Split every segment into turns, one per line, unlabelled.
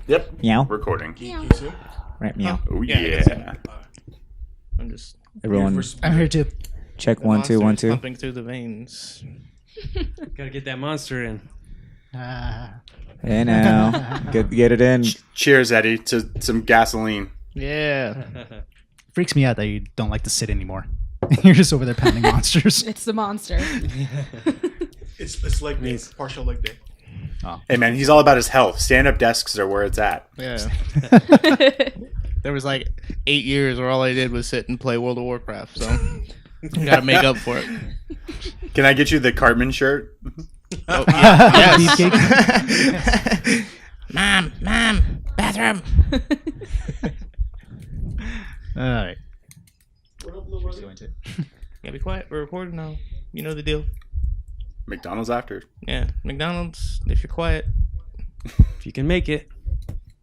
Yep.
Meow.
Recording.
Meow.
Right, meow.
Oh, yeah.
I'm just
Everyone,
I'm here too.
check 1 2 1 2.
pumping through the veins. Gotta get that monster in.
Hey now, get it in.
Cheers, Eddie, to some gasoline.
Yeah.
Freaks me out that you don't like to sit anymore. You're just over there pounding monsters.
It's the monster.
It's leg day, partial leg day.
Hey, man, he's all about his health. Stand-up desks are where it's at.
Yeah. There was like 8 years where all I did was sit and play World of Warcraft, so gotta make up for it.
Can I get you the Cartman shirt?
Oh, yeah. Yes.
Beefcake.
Mom, bathroom.
All right.
Yeah, be quiet. We're recording now. You know the deal.
McDonald's after.
Yeah, McDonald's. If you're quiet, if you can make it.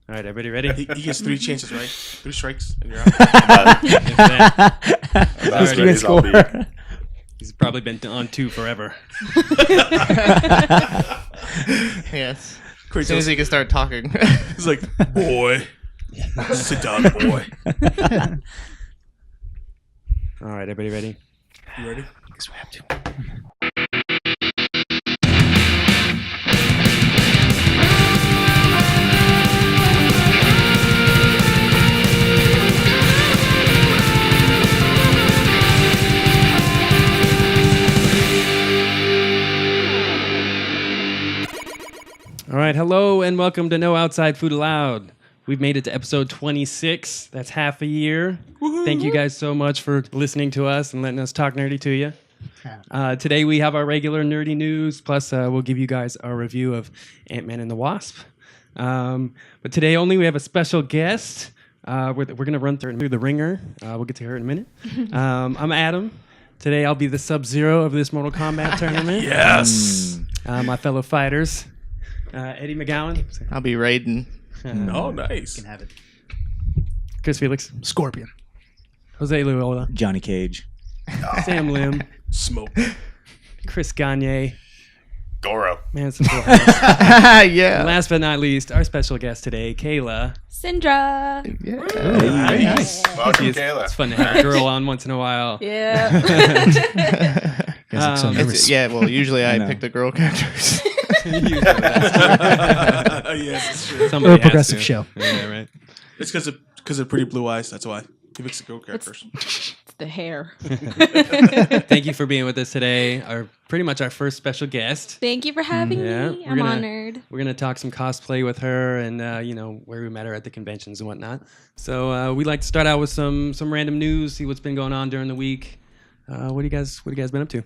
All right, everybody ready?
He gets 3 chances, right? 3 strikes, and you're out.
About as ready as I'll be.
He's probably been on 2 forever. Yes. As soon as he can start talking.
He's like, boy, sit down, boy.
All right, everybody ready?
You ready?
Guess we have to.
All right, hello and welcome to No Outside Food Allowed. We've made it to episode 26. That's half a year. Woo-hoo. Thank you guys so much for listening to us and letting us talk nerdy to you. Today we have our regular nerdy news, plus we'll give you guys a review of AntMan and the Wasp. But today only we have a special guest. We're going to run through the ringer. We'll get to her in a minute. I'm Adam. Today I'll be the Sub-Zero of this Mortal Kombat tournament.
Yes.
My fellow fighters. Eddie McGowan.
I'll be Raiden.
Oh, nice.
You can have it.
Chris Felix.
Scorpion.
Jose Luola.
Johnny Cage.
Sam Lim.
Smoke.
Chris Gagne.
Goro.
Manson Fullhouse.
Yeah.
And last but not least, our special guest today, Kayla.
Syndra.
Yeah.
Very
nice.
Welcome,
It's
Kayla.
fun to have a girl on once in a while.
Yeah.
Guys look so nervous.
Well, usually I
know.
pick the girl characters.
Yes, it's true.
Somebody
We're a
has
progressive
to.
show.
Yeah, right.
It's because of pretty blue eyes. That's why he picks the girl characters.
It's the hair.
Thank you for being with us today. Pretty much our first special guest.
Thank you for having
Yeah,
me.
we're
I'm
gonna-
honored.
We're gonna talk some cosplay with her, and where we met her at the conventions and whatnot. So we like to start out with some random news, see what's been going on during the week. What do you guys been up to?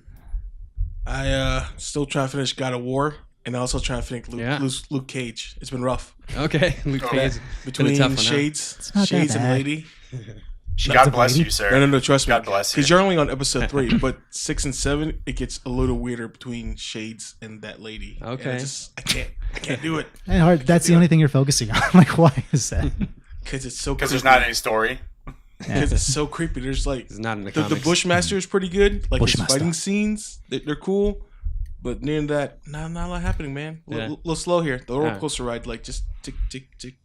I still trying to finish God of War, and I also trying to finish
Yeah.
Luke Cage. It's been rough.
Okay, Luke Cage.
Between
tough one, huh?
Shades
not that
and
bad.
Lady.
God bless you, sir.
No, trust me.
God bless you.
Because you're only on episode 3, but 6 and 7, it gets a little weirder between Shades and that lady. And
Okay.
I can't do it.
And hard. That's the only thing you're focusing on. Like, why is that?
Because it's so
Because
creepy.
there's not any story.
Because it's so creepy. There's like
It's not in the
the
comics.
Bushmaster is pretty good. Like his
Bushmaster.
fighting scenes, they're cool. But near that, not a lot happening, man. A
Yeah.
little slow here. The roller
Yeah.
coaster ride, like just tick, tick, tick.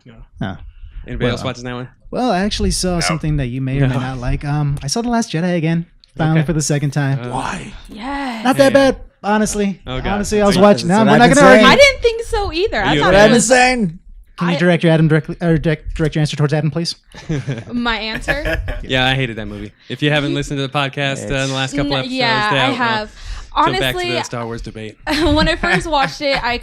You know.
Oh.
Anybody else watching that one?
Well, I actually saw something that you may or may
No.
not like. I saw The Last Jedi again. Finally
Okay.
for the second time.
Why?
Yes.
Not that
Yeah.
bad, honestly.
Oh, God.
Honestly, I was
So
watching. No,
that's
we're
what
not
I've
going to
been
argue.
I didn't think so either. I
You
thought
okay?
it was
saying.
Can you direct your direct your answer towards Adam, please?
my answer.
Yeah, I hated that movie. If you haven't listened to the podcast in the last couple episodes,
Yeah,
stay
I
out.
have.
Jump back to
Honestly,
the Star Wars debate.
when I first watched it, I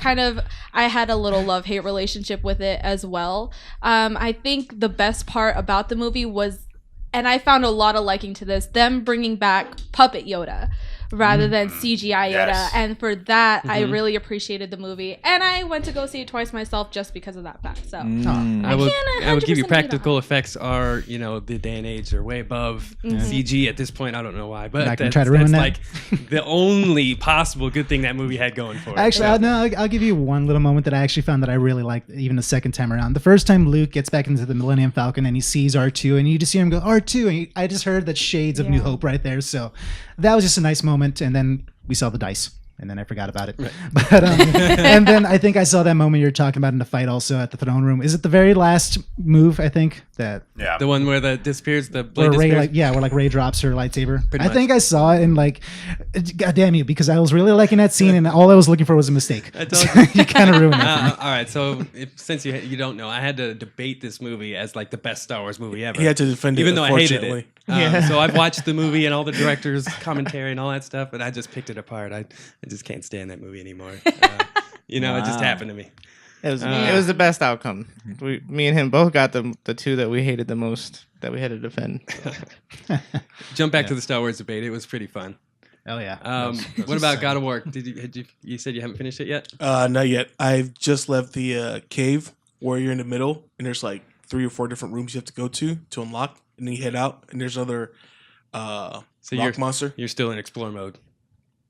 had a little love-hate relationship with it as well. I think the best part about the movie was, and I found a lot of liking to this, them bringing back Puppet Yoda rather than CGI Yoda.
Yes.
And for that, I really appreciated the movie. And I went to go see it twice myself just because of that fact. So
I
can't
would give you
100%
practical effects are, the day and age are way above CG at this point. I don't know why, but
Not gonna
that's,
try to ruin
that's
that.
like the only possible good thing that movie had going for it.
Actually, I'll give you one little moment that I actually found that I really liked even the second time around. The first time Luke gets back into the Millennium Falcon and he sees R2 and you just hear him go, R2. And I just heard that shades of New Hope right there. So that was just a nice moment. And then we saw the dice. and then I forgot about it. But and then I think I saw that moment you're talking about in the fight also at the throne room. Is it the very last move? I think that
The one where the disappears, the
where
blade
Ray
disappears.
where Ray drops her lightsaber.
Pretty
I
much.
think I saw it and like, God damn you, because I was really liking that scene and all I was looking for was a mistake.
I told
You kind of ruined it for me.
all right, so since you don't know, I had to debate this movie as like the best Star Wars movie ever.
He had to defend it,
even though I hated
unfortunately.
it. So I've watched the movie and all the director's commentary and all that stuff, and I just picked it apart. I just can't stand that movie anymore. It just happened to me.
It was the best outcome. Me and him both got the two that we hated the most that we had to defend.
Jump back to the Star Wars debate. It was pretty fun.
Oh yeah.
What about God of War? You said you haven't finished it yet?
Not yet. I've just left the cave where you're in the middle, and there's like 3 or 4 different rooms you have to go to unlock, and then you head out, and there's other rock monster.
You're still in explore mode.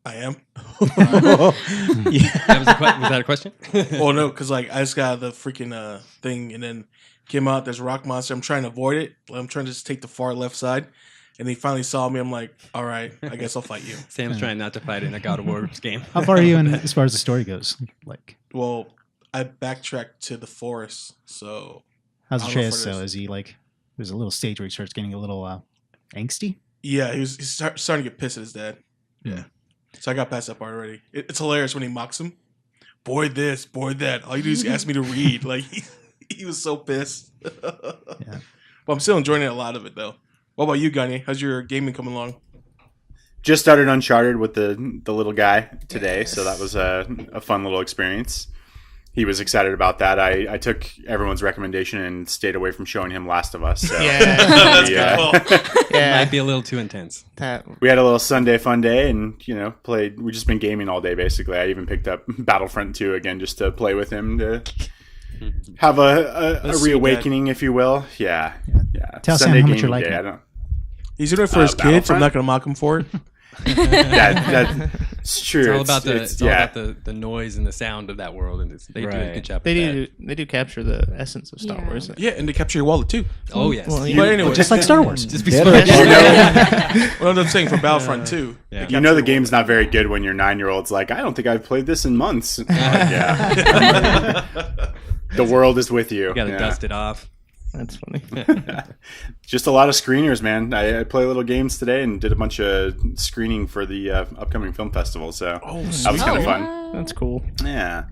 I am.
Was that a question?
Oh no, because like I just got the freaking thing, and then came out. There's a rock monster. I'm trying to avoid it. I'm trying to just take the far left side, and he finally saw me. I'm like, all right, I guess I'll fight you.
Sam's trying not to fight in a God of War game.
How far are you in as far as the story goes? Like,
Well, I backtracked to the forest, so
how's
I don't know
Atreus?
if
So is he like? There's a little stage where he starts getting a little angsty.
yeah, he's starting to get pissed at his dad.
Yeah.
So I got past that part already. It's hilarious when he mocks him. Boy this, boy that. All you do is ask me to read. Like he was so pissed.
Yeah.
But I'm still enjoying a lot of it though. What about you, Gunny? How's your gaming coming along?
Just started Uncharted with the little guy today, so that was a fun little experience. He was excited about that. I took everyone's recommendation and stayed away from showing him Last of Us. So
That's good.
Might be a little too intense.
we had a little Sunday fun day and, played. We've just been gaming all day, basically. I even picked up Battlefront 2 again just to play with him to have a reawakening, if you will. Yeah.
Tell
Sunday
Sam how much you're
gaming
liking
day,
it.
I don't.
He's doing it for his kids, so I'm not going to mock him for it.
That's true.
It's all about
It's
the noise and the sound of that world, and they do a good job.
They do capture the essence of Star Wars.
Yeah, and they capture your wallet too.
Oh yes.
Well,
But anyway,
Just like Star Wars.
Just be
You
smart.
what I'm saying for Battlefront 2.
Yeah.
You know the game's not very good when your 9-year-old's like, I don't think I've played this in months. Yeah. The world is with you.
You gotta dust it off.
That's funny.
Just a lot of screeners, man. I play little games today and did a bunch of screening for the upcoming film festival. So that was kind of fun.
That's cool.
Yeah.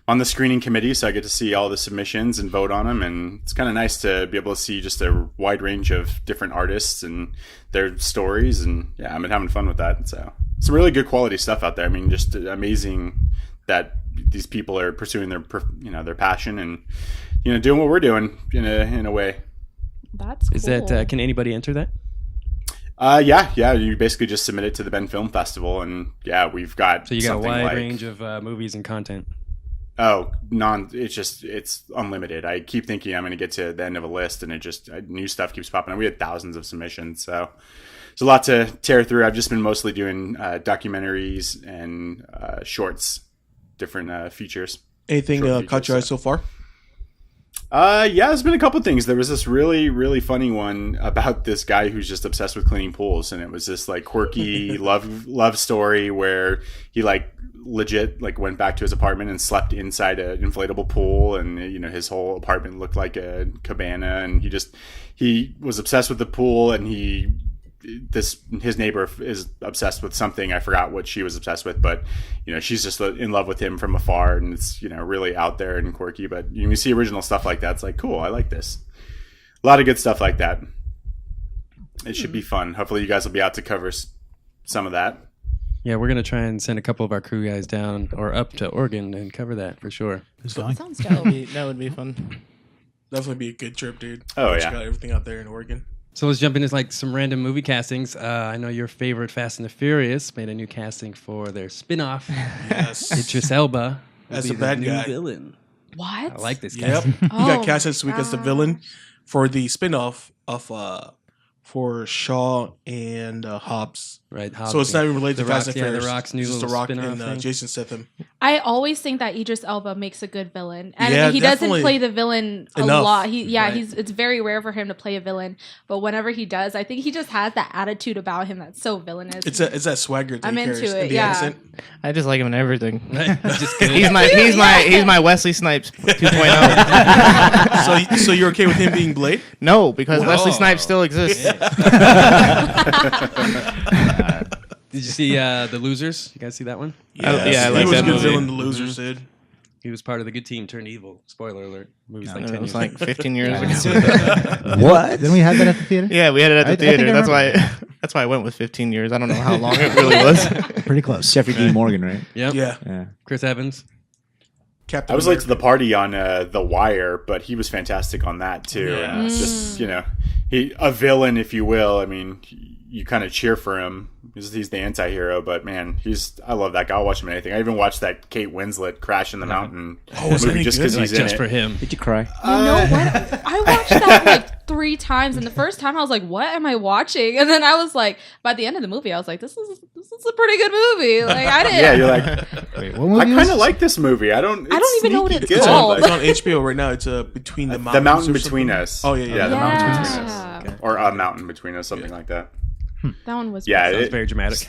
On the screening committee, so I get to see all the submissions and vote on them. And it's kind of nice to be able to see just a wide range of different artists and their stories. And yeah, I've been having fun with that. So some really good quality stuff out there. I mean, just amazing that these people are pursuing their passion and doing what we're doing in a way.
That's cool.
Is that can anybody enter that?
Yeah. You basically just submit it to the Bend Film Festival, and yeah, we've got
So you got a
something
wide
like,
range of movies and content.
It's unlimited. I keep thinking I'm going to get to the end of a list, and new stuff keeps popping up. We had thousands of submissions, so there's a lot to tear through. I've just been mostly doing documentaries and shorts, different features.
Anything
Short
caught
features,
your eye so far?
Yeah, there's been a couple things. There was this really, really funny one about this guy who's just obsessed with cleaning pools, and it was this like quirky love story where he legit went back to his apartment and slept inside an inflatable pool, and his whole apartment looked like a cabana, and he was obsessed with the pool, and his neighbor is obsessed with something. I forgot what she was obsessed with, but she's just in love with him from afar, and it's really out there and quirky. But you see original stuff like that, it's like, cool, I like this. A lot of good stuff like that. It should be fun. Hopefully you guys will be out to cover some of that.
Yeah, we're gonna try and send a couple of our crew guys down or up to Oregon and cover that for sure.
Sounds dope.
That would be fun.
Definitely be a good trip, dude.
Oh,
Check
yeah.
out everything out there in Oregon.
So let's jump into some random movie castings. I know your favorite Fast and the Furious made a new casting for their spin-off.
Yes.
Idris Elba will
As
be
a bad
the new
guy.
villain.
What?
I like this
Yep.
casting.
He got cast this week as the villain for the spinoff of for Shaw and Hobbs.
Right.
So it's not even related to
The
Fast
Rock's-
and
yeah, The
Furious.
Rock's new
It's just The
little
Rock
spin-off
and
thing.
Jason Statham.
I always think that Idris Elba makes a good villain, and
Yeah,
he doesn't
definitely.
play the villain a
Enough.
lot.
Right.
It's very rare for him to play a villain, but whenever he does, I think he just has that attitude about him that's so villainous.
It's that swagger that
I'm
he
into
carries
it,
in the
yeah.
accent.
I just like him in everything.
Just kidding.
He's my Wesley Snipes 2.0.
So you're okay with him being Blade?
No, because
Whoa.
Wesley Snipes still exists.
Did you see The Losers? You guys see that one?
Yeah, I
he
like
was
that
a good
movie.
villain. The Losers did.
He was part of the good team, turned evil. Spoiler alert. Movie's like 10
It was
years
like 15 years
Yeah.
ago.
What?
Didn't we have that at the theater?
Yeah, we had it at the
I think
theater.
I
That's
remember.
why. That's why I went with 15 years. I don't know how long it really was.
Pretty close.
Jeffrey D. Morgan, right?
Yep.
Yeah.
Yeah.
Chris Evans.
Captain
I was late to
America.
the party on The Wire, but he was fantastic on that too.
Yeah.
And just a villain, if you will. I mean, you kind of cheer for him because he's the anti-hero. But man, I love that guy. I'll watch him in anything. I even watched that Kate Winslet Crash in the Mountain
was that
movie
any
just
good?
because he's in
Just
it.
for him.
Did you cry?
You know what? I watched that like 3 times, and the first time I was like, "What am I watching?" And then I was like, by the end of the movie, I was like, "This is a pretty good movie." Like I didn't.
Yeah, you're like,
Wait, what movie
I kind
was
of
this?
like this movie. I don't
even know what
sneaky
it's
good.
called.
It's on HBO right now. It's Between the Mountains.
The Mountain
or
Between
something.
Us.
Oh yeah.
The Mountain Between
Yeah.
Us. Or A Mountain Between Us, something like that.
That one was.
Yeah,
Sounds very dramatic.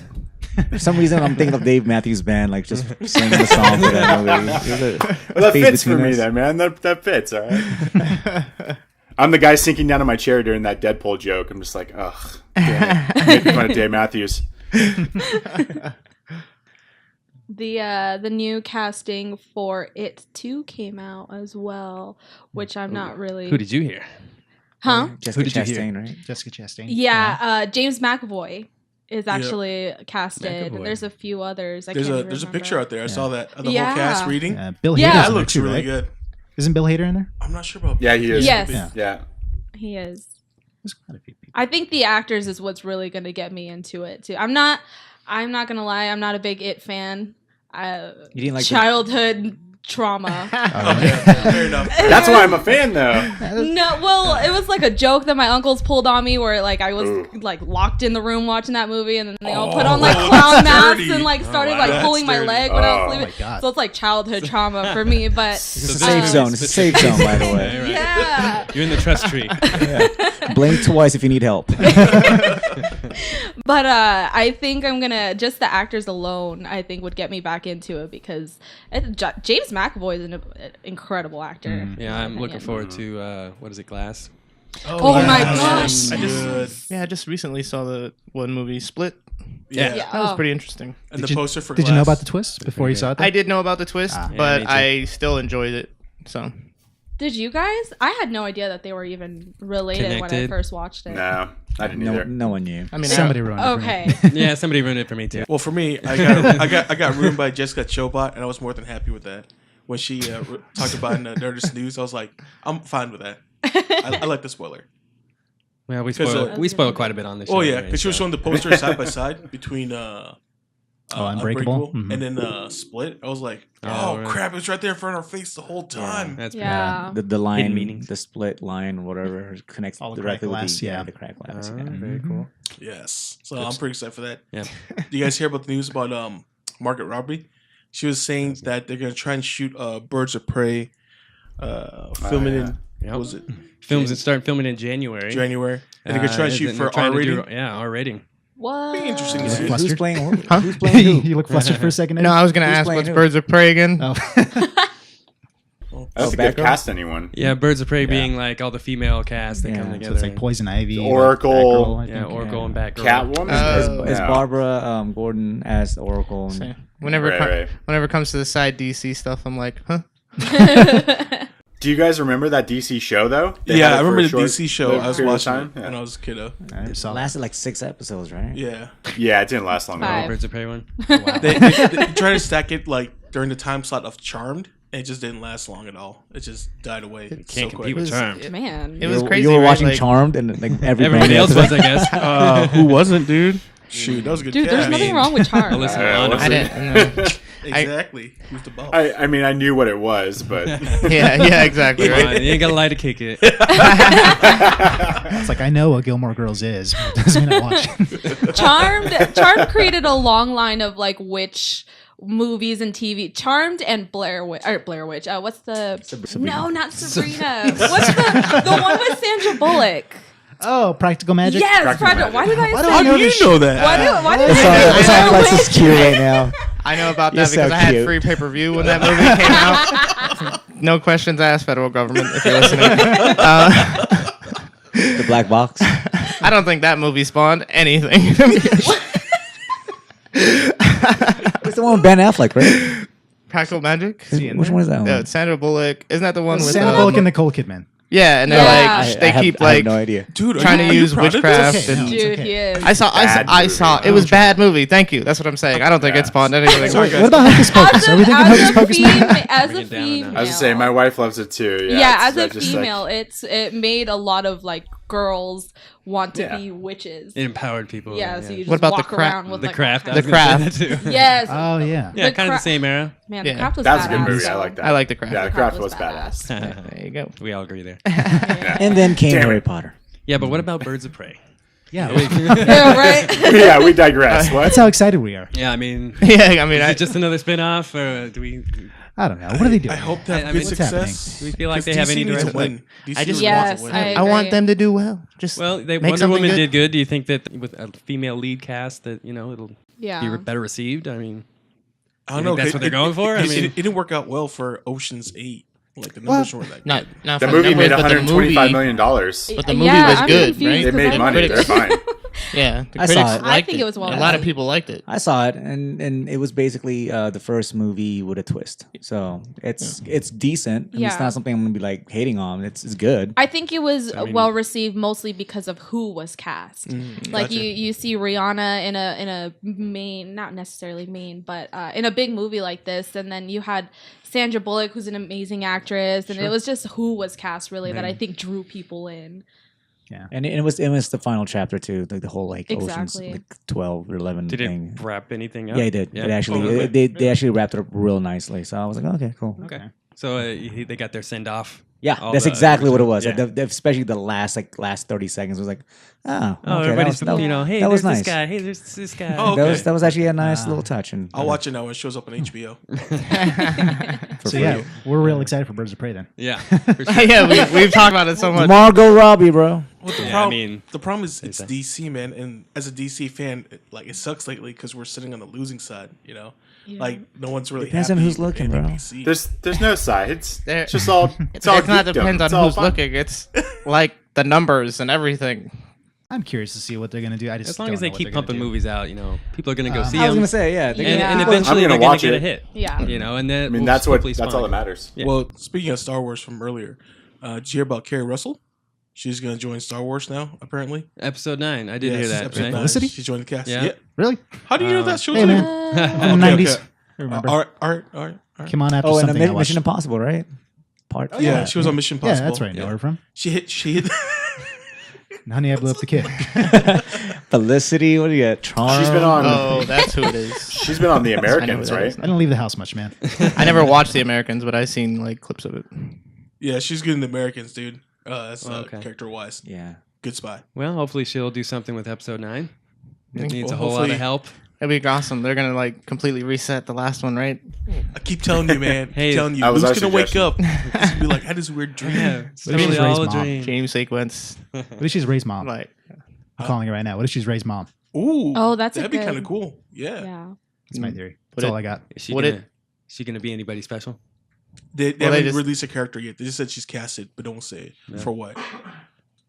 For some reason, I'm thinking of Dave Matthews Band, like just singing the song for that movie.
Well, that
Space
fits for
Between
me
Us.
then, man. That fits, all right? I'm the guy sinking down in my chair during that Deadpool joke. I'm just like, ugh. Damn it. Making fun of Dave Matthews.
The new casting for It 2 came out as well, which I'm not really.
Who did you hear?
Huh?
Jessica
did you hear?
Chastain, right?
Jessica Chastain.
Yeah, James McAvoy is actually casted.
McAvoy.
And there's a few others.
There's a picture out there. I saw that of the whole cast reading.
Bill Hader's
Yeah.
in
That
there
looks
too,
really
right?
good.
Isn't Bill Hader in there?
I'm not sure about.
Yeah, he is.
Yes.
Yeah.
Yeah.
He is.
There's quite a few people.
I think the actors is what's really going to get me into it too. I'm not gonna lie. I'm not a big It fan.
You didn't like the-
childhood trauma.
Fair enough.
That's why I'm a fan, though.
No, well, it was like a joke that my uncles pulled on me, where like I was like locked in the room watching that movie, and then they all put on like clown masks
dirty.
and like started
wow.
like pulling my
That's
leg when I was
Oh,
sleeping.
my God.
So it's like childhood trauma for me. But
It's a safe zone. It's a safe zone, by the way.
Right.
yeah.
You're in the trust tree.
Blink twice if you need help.
But I think I'm gonna just the actors alone. I think would get me back into it because James McAvoy is an incredible actor.
Yeah, I'm
in my
looking
opinion.
forward to what is it, Glass?
Oh my
yeah.
gosh!
I just recently saw the one movie Split.
Yeah.
Yeah.
That was
Oh.
pretty interesting.
And
Did
the
you-
poster for
Did you know
Glass.
about the twist before you saw it?
I did know about the twist,
Ah.
Yeah,
but
me too.
I still enjoyed it. So
Did you guys? I had no idea that they were even related when I
Connected?
first watched it.
No, I didn't
No,
either.
no one knew.
I mean,
Somebody ruined it for me.
Okay.
Yeah, somebody ruined it for me too.
Well, for me, I got ruined by Jessica Chobot, and I was more than happy with that. When she talked about in the Nerdist News, I was like, I'm fine with that. I like the spoiler.
Well, we
'Cause,
spoiled quite a bit on this.
Oh
show
yeah,
anyway,
because she was
so.
showing the poster side by side between
Unbreakable? Mhm.
and then Split. I was like,
Oh,
oh
right.
crap, it's right there in front of our face the whole time.
That's
Yeah.
The line,
meanings.
the split line, whatever, connects
All the
directly
crack
with
glass,
the,
yeah.
the crack glass.
pretty
yeah.
very cool.
Yes, so I'm pretty excited for that.
Yeah.
Do you guys hear about the news about Margaret Robbie? She was saying that they're gonna try and shoot Birds of Prey, filming
yeah.
in
Yep.
what was it
Films and start filming in January.
January, and they're gonna try and shoot
and
for
they're trying
R
to do-
rating.
Yeah, R rating.
What?
Be interesting to
You
see.
look
Who's
flustered?
playing?
Huh?
Who's playing who?
You look flustered for a second.
no, I was gonna
Who's
ask
playing
what's
who?
Birds of Prey again.
Oh.
I don't think they've
Batgirl?
cast anyone.
Yeah, Birds of Prey being like all the female cast that
Yeah,
come
so
together.
So it's like Poison Ivy,
Oracle.
Batgirl, I
yeah,
think.
Oracle and Batgirl.
Catwoman?
Is
No.
Barbara Gordon as the Oracle?
So,
And,
whenever
Right.
whenever it comes to the side DC stuff, I'm like, huh?
Do you guys remember that DC show, though? They
Yeah,
had
I
it for
remember
a
the
short
DC show. I was
period of
watching
time.
it when I was a kiddo.
I saw
it
that.
lasted like 6 episodes, right?
Yeah,
Yeah, it didn't last long at all.
Five.
Birds of Prey one.
they tried to stack it like during the time slot of Charmed, and it just didn't last long at all. It just died away.
Can't
so
compete
quick.
with Charmed.
Man.
It was
You-
crazy.
You were
right?
watching
Like,
Charmed and like
Everybody else was, I guess.
Who wasn't, dude? Shoot, that was a good.
Dude, there's
cast.
nothing wrong with Charm.
Alyssa
Yeah,
Milano.
what's
I didn't. No.
Exactly. Who's the boss?
I mean, I knew what it was, but
yeah, exactly.
Come
Right.
on, you ain't got to lie to kick it.
It's like I know what Gilmore Girls is, but it doesn't mean I watch it.
Charmed created a long line of like witch movies and TV. Charmed and Blair Witch. What's the?
Sabrina.
No, not Sabrina. What's the one with Sandra Bullock?
Oh, Practical Magic.
Yes,
Practical
Project. Why did I
Why
say?
do I
How
know
do you
this
know that?
Why did
It's
I
on,
say
it's on
Blair
Alexis
Witch?
queue right now.
I know about
You're
that because
so
I had
cute.
free pay-per-view when that movie came out. No questions asked, federal government, if you're listening.
The black box.
I don't think that movie spawned anything.
It's the one with Ben Affleck, right?
Practical Magic? Is he in
Which
there?
one is that
No,
one?
it's Sandra Bullock. Isn't that the one with
Sandra Bullock and Nicole Kidman.
Yeah, and they're
Yeah.
like they keep
I
like
have no idea.
Dude, are
trying
you-
to
are you
use
proud of this?
witchcraft.
It's okay,
And
no.
Dude, he is.
I saw
Bad
it was a bad movie. Thank you. That's what I'm saying. I don't think it spawned anything.
So, what about Hocus Pocus? Are we thinking Hocus Pocus now?
As
Bring
a
it down a notch.
female,
I was just saying, my wife loves it too.
yeah,
Yeah,
as a
it's just
female, it made a lot of like girls want to
Yeah.
be witches.
It empowered people.
Yeah, so you just
What about the
walk
craft?
around with
The
like
Craft.
all
I
The
was gonna
Craft.
say that too.
Yes.
Oh yeah.
Yeah,
The
kind of the
Cra-
same era.
Man,
Yeah.
the craft was
That's a
badass.
good movie. I like that.
I like the Craft.
Yeah, the
Craft
craft was
was
badass.
There you go.
We all agree there.
And then came
Damn it.
Harry Potter.
Yeah, but what about Birds of Prey?
Yeah.
Yeah, right.
Yeah, we digress. What?
That's how excited we are.
Yeah, I mean,
Yeah, I mean,
is it just another spin-off, or do we
I don't know. What are they doing?
I hope
I
that
mean,
good
what's
success.
Do we feel like
'Cause
they have
DC
any
needs to
direction?
win. DC
I just
wants
Yes,
to win.
I
I want
agree.
them to do well. Just
Well,
make
Wonder
something
Woman
good.
did good. Do you think that with a female lead cast that it'll
Yeah.
be better received? I mean,
I don't
You
know.
think that's what they're going for? I mean-
it didn't work out well for Ocean's 8. Like the
Well,
numbers weren't that
Not
good.
for
The movie made
numbers, but the
$125
movie-
million.
But the movie
Yeah,
was
I'm
good,
confused
right?
They
'cause
made
I
money.
never-
They're fine.
Yeah, the
I saw
critics
it.
I
liked
think it was well
A lot
done.
of people liked it.
I saw it, and it was basically the first movie with a twist. So it's decent. And
Yeah.
It's not something I'm gonna be like hating on. It's good.
I think it was
I mean-
well received mostly because of who was cast. Like
Gotcha.
you see Rihanna in a main, not necessarily main, but in a big movie like this, and then you had Sandra Bullock, who's an amazing actress, and it was just who was cast really that I think drew people in.
And it was the final chapter too. The whole like
Exactly.
Ocean's like 12 or 11
did
thing.
it wrap anything up?
Yeah, it did. It actually
Oh, okay.
they actually wrapped it up real nicely. So I was like, okay, cool.
Okay. So they got their send off.
Yeah,
All
that's
the
exactly what it
original-
was.
yeah.
Especially the last 30 seconds was like, oh,
Oh,
okay, that
everybody's
was,
hey,
that was
there's
nice.
this guy. Hey, there's this guy.
Oh,
That
okay.
was actually a nice little touch. And
I'll watch it now when it shows up on HBO.
for
So
free.
yeah, we're real excited for Birds of Prey then.
Yeah. For sure.
Yeah, we've talked about it so much.
Margot Robbie, bro.
Well, the
Yeah,
problem,
I mean,
the problem is it's
that-
DC, man, and as a DC fan, it sucks lately because we're sitting on the losing side. Like no one's really.
Depends on
happy
who's looking,
in
bro.
DC.
There's no sides.
There-
It's just all. It's all.
It's not
geekdom.
depends on
It's all
who's
fun.
looking. It's like the numbers and everything.
I'm curious to see what they're gonna do. I just
As long
don't
as they
know what
keep
they're gonna
pumping
do.
movies out, people are gonna go see
I was
them.
gonna say, yeah. they're
Yeah.
And
People-
eventually
I'm
they're
gonna
gonna
watch
get a
it.
hit.
Yeah.
And then
I mean, that's all that
spawn.
matters.
Yeah.
Well, speaking of Star Wars from earlier, did you hear about Carrie Russell? She's gonna join Star Wars now, apparently.
Episode 9. I did hear
Yes,
that.
episode
Right?
9.
Felicity?
She joined the cast.
Yeah.
Yeah.
Really?
How do you know that show's
Hey
in
man,
there?
from the
Okay,
90s.
okay.
Remember?
All right.
Came on after
Oh, and
something I watched.
Mission Impossible, right? Part.
Yeah, she was on Mission Impossible.
Yeah, that's right. Know her from.
She hit.
Honey, I blew up the kid.
Felicity. What do you got? Charm.
She's been on.
Oh, that's who it is.
She's been on The
I know
Americans,
who that
right?
is.
I don't leave the house much, man.
I never watched The Americans, but I've seen like clips of it.
Yeah, she's good in the Americans, dude. That's
Okay.
character wise.
Yeah.
Good spy.
Well, hopefully she'll do something with episode 9. It needs
Well,
a whole lot
hopefully-
of help.
That'd be awesome. They're gonna like completely reset the last one, right?
I keep telling you, man.
Hey,
keep telling you.
that was
Luke's
our
gonna wake
suggestion.
up. He's gonna be like, I had this weird dream.
It's
What if she's
totally all a
raised mom?
dream.
Dream sequence.
What if she's Ray's mom?
Like,
I'm calling her right now. What if she's Ray's mom?
Ooh.
Oh, that's a
that'd be
good-
kind of cool. Yeah.
Yeah.
That's my theory.
Would
That's
it-
all I got.
Is she
Would
gonna,
it-
is she gonna be anybody special?
They
Well, they
haven't
just-
released a character yet. They just said she's casted, but don't say for what.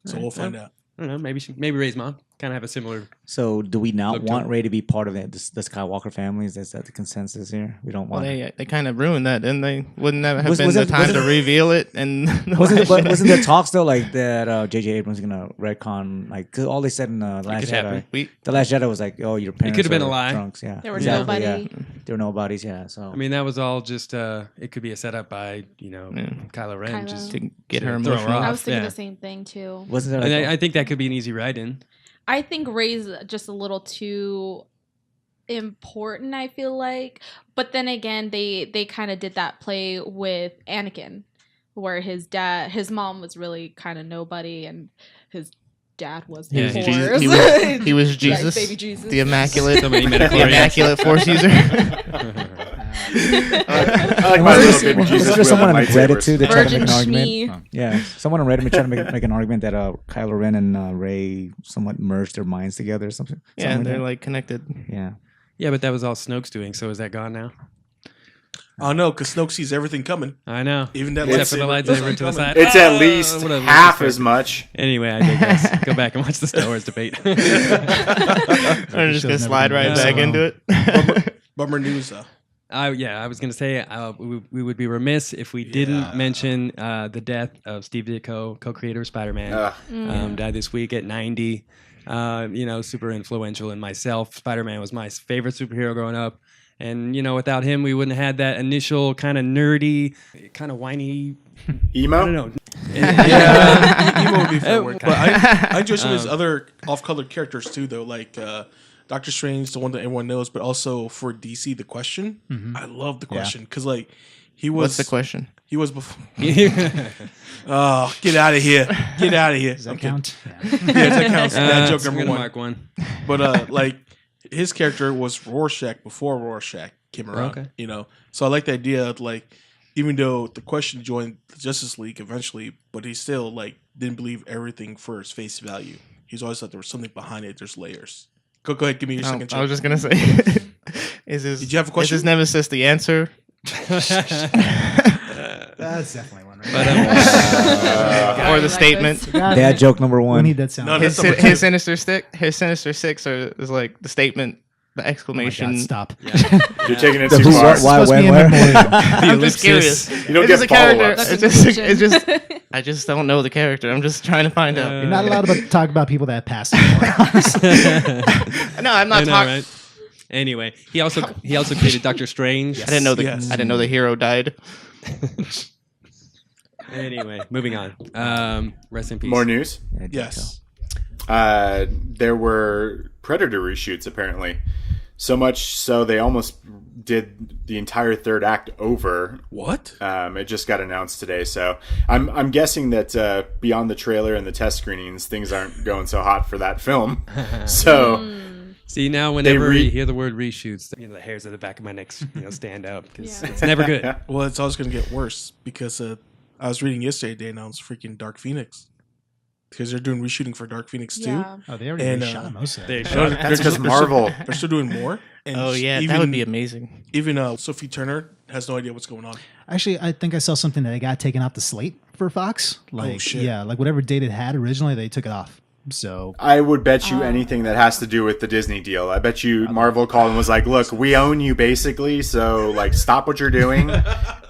So we'll find out.
I don't know. Maybe Ray's mom kind of have a similar.
So, do we not
Look to
want
it.
Ray to be part of the Skywalker family? Is that the consensus here? We don't
well,
want.
they kind of ruined that, didn't they? Wouldn't that have
Was-
been
was
the
it-
time
was
to
it-
reveal it? And
wasn't there talks though like that? J.J. Abrams was gonna retcon like 'cause all they said in the Last
could
Jedi.
happen.
The Last Jedi was like, oh, your parents.
could have been
are
a lie.
Drunks. Yeah,
There were
exactly,
nobody.
Yeah. There were nobodies. Yeah, so
I mean, that was all just. It could be a setup by Kylo Ren.
Kylo.
Just
to get her
throw her
emotional.
off.
I was thinking
yeah.
the same thing too.
wasn't there?
and
Like,
I think that could be an easy ride in.
I think Ray's just a little too important, I feel like. But then again, they kind of did that play with Anakin, where his mom was really kind of nobody, and his dad was the
Yeah,
Force.
he was Jesus,
baby Jesus,
the immaculate,
So many
the
metaphors.
immaculate Force user.
I like my little baby Jesus.
Was there someone on
wielding
Reddit
lightsabers.
too that tried to
Virgin
make an argument?
Shmi.
Oh, yeah, someone on Reddit tried to make an argument that Kylo Ren and Rey somewhat merged their minds together or something.
Yeah,
Something
they're
that.
like connected.
Yeah.
Yeah, but that was all Snoke's doing. So is that gone now?
Oh no, because Snoke sees everything coming.
I know.
Even that
Except for the
lightsaber
lightsaber to the
coming.
side.
It's at least
What a
half
Lucas
as
fan.
much.
Anyway, I digress. Go back and watch the Star Wars debate.
I'm just gonna
show's
slide
never
right
gonna
back
go
into
well.
it.
Bummer news though.
I was going to say we would be remiss if we didn't mention the death of Steve Ditko, co-creator of Spider-Man. Died this week at 90. Super influential in myself. Spider-Man was my favorite superhero growing up. And, without him, we wouldn't have had that initial kind of nerdy, kind of whiny,
Emo?
I don't know.
Yeah, emo would be a fair word.
kinda.
But I enjoy some of his other off-color characters too, though, like Doctor Strange, the one that everyone knows, but also for DC, the Question. I love the Question because, like, he was.
What's the question?
He was before. Oh, get out of here! Get out of here!
Does that
Okay.
count?
Yeah, that counts. That joke
I'm
number
gonna
one.
mark one.
But like his character was Rorschach before Rorschach came around.
Okay.
So I like the idea of like, even though the Question joined the Justice League eventually, but he still like didn't believe everything for its face value. He's always thought there was something behind it. There's layers. Go ahead, give me your second
I was
check.
just gonna say, did
you have a question?
Is his nemesis the answer?
That's definitely one, right?
But,
Or the statement?
Dad joke number
We
one.
need that sound.
No,
His,
that's number two.
his Sinister Six is like the statement, the
Oh my
exclamation.
God, stop.
You're taking it
The
too
who,
far.
what, why,
Supposed to
when,
be in
where?
memoriam.
I'm just
ellipsis.
curious.
You don't
It's just
get
a character.
follow-ups.
It's just I just don't know the character. I'm just trying to find out.
You're not allowed to talk about people that passed away. honestly.
No, I'm
I
not
know,
talking.
right? Anyway, he also created Doctor Strange.
I didn't know
Yes.
I didn't know the hero died.
Anyway, moving on. Rest in peace.
More news?
Yeah,
Yes.
There were Predator reshoots apparently. So much so they almost did the entire third act over.
What?
It just got announced today, so I'm guessing that beyond the trailer and the test screenings, things aren't going so hot for that film. So
See, now whenever
re-
you hear the word reshoots, the hairs at the back of my neck stand up because it's never good.
Well, it's always going to get worse because I was reading yesterday they announced freaking Dark Phoenix because they're doing reshooting for Dark Phoenix too.
Yeah.
Oh, they already
And,
shot most of
They
it.
shot
that's because Marvel.
They're still doing more. And
Oh yeah,
even,
that would be amazing.
Even Sophie Turner has no idea what's going on.
Actually, I think I saw something that they got taken off the slate for Fox. Like,
shit.
yeah, like whatever date it had originally, they took it off. So
I would bet you anything that has to do with the Disney deal. I bet you Marvel called and was like, "Look, we own you basically, so like stop what you're doing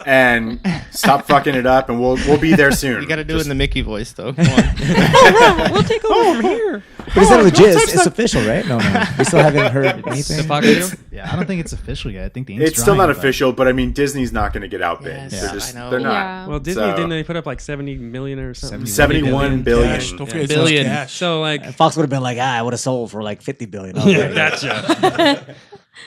and stop fucking it up, and we'll be there soon."
You got to do it
Just-
in the Mickey voice though. Come on.
We'll take over from here.
But is that legit? It's official, right? No. We still haven't heard
The
anything.
Fox deal?
yeah, I don't think it's official yet. I think the ink's
It's still
drying,
not
but-
official, but I mean, Disney's not going to get outbid.
Yes,
They're just,
I know.
they're not.
Yeah.
Well, Disney
So-
didn't they put up like 70 million or something?
71 billion.
Cash. Don't forget
Billion.
it's cash.
So like,
Fox would have been like, I would have sold for like 50 billion.
gotcha.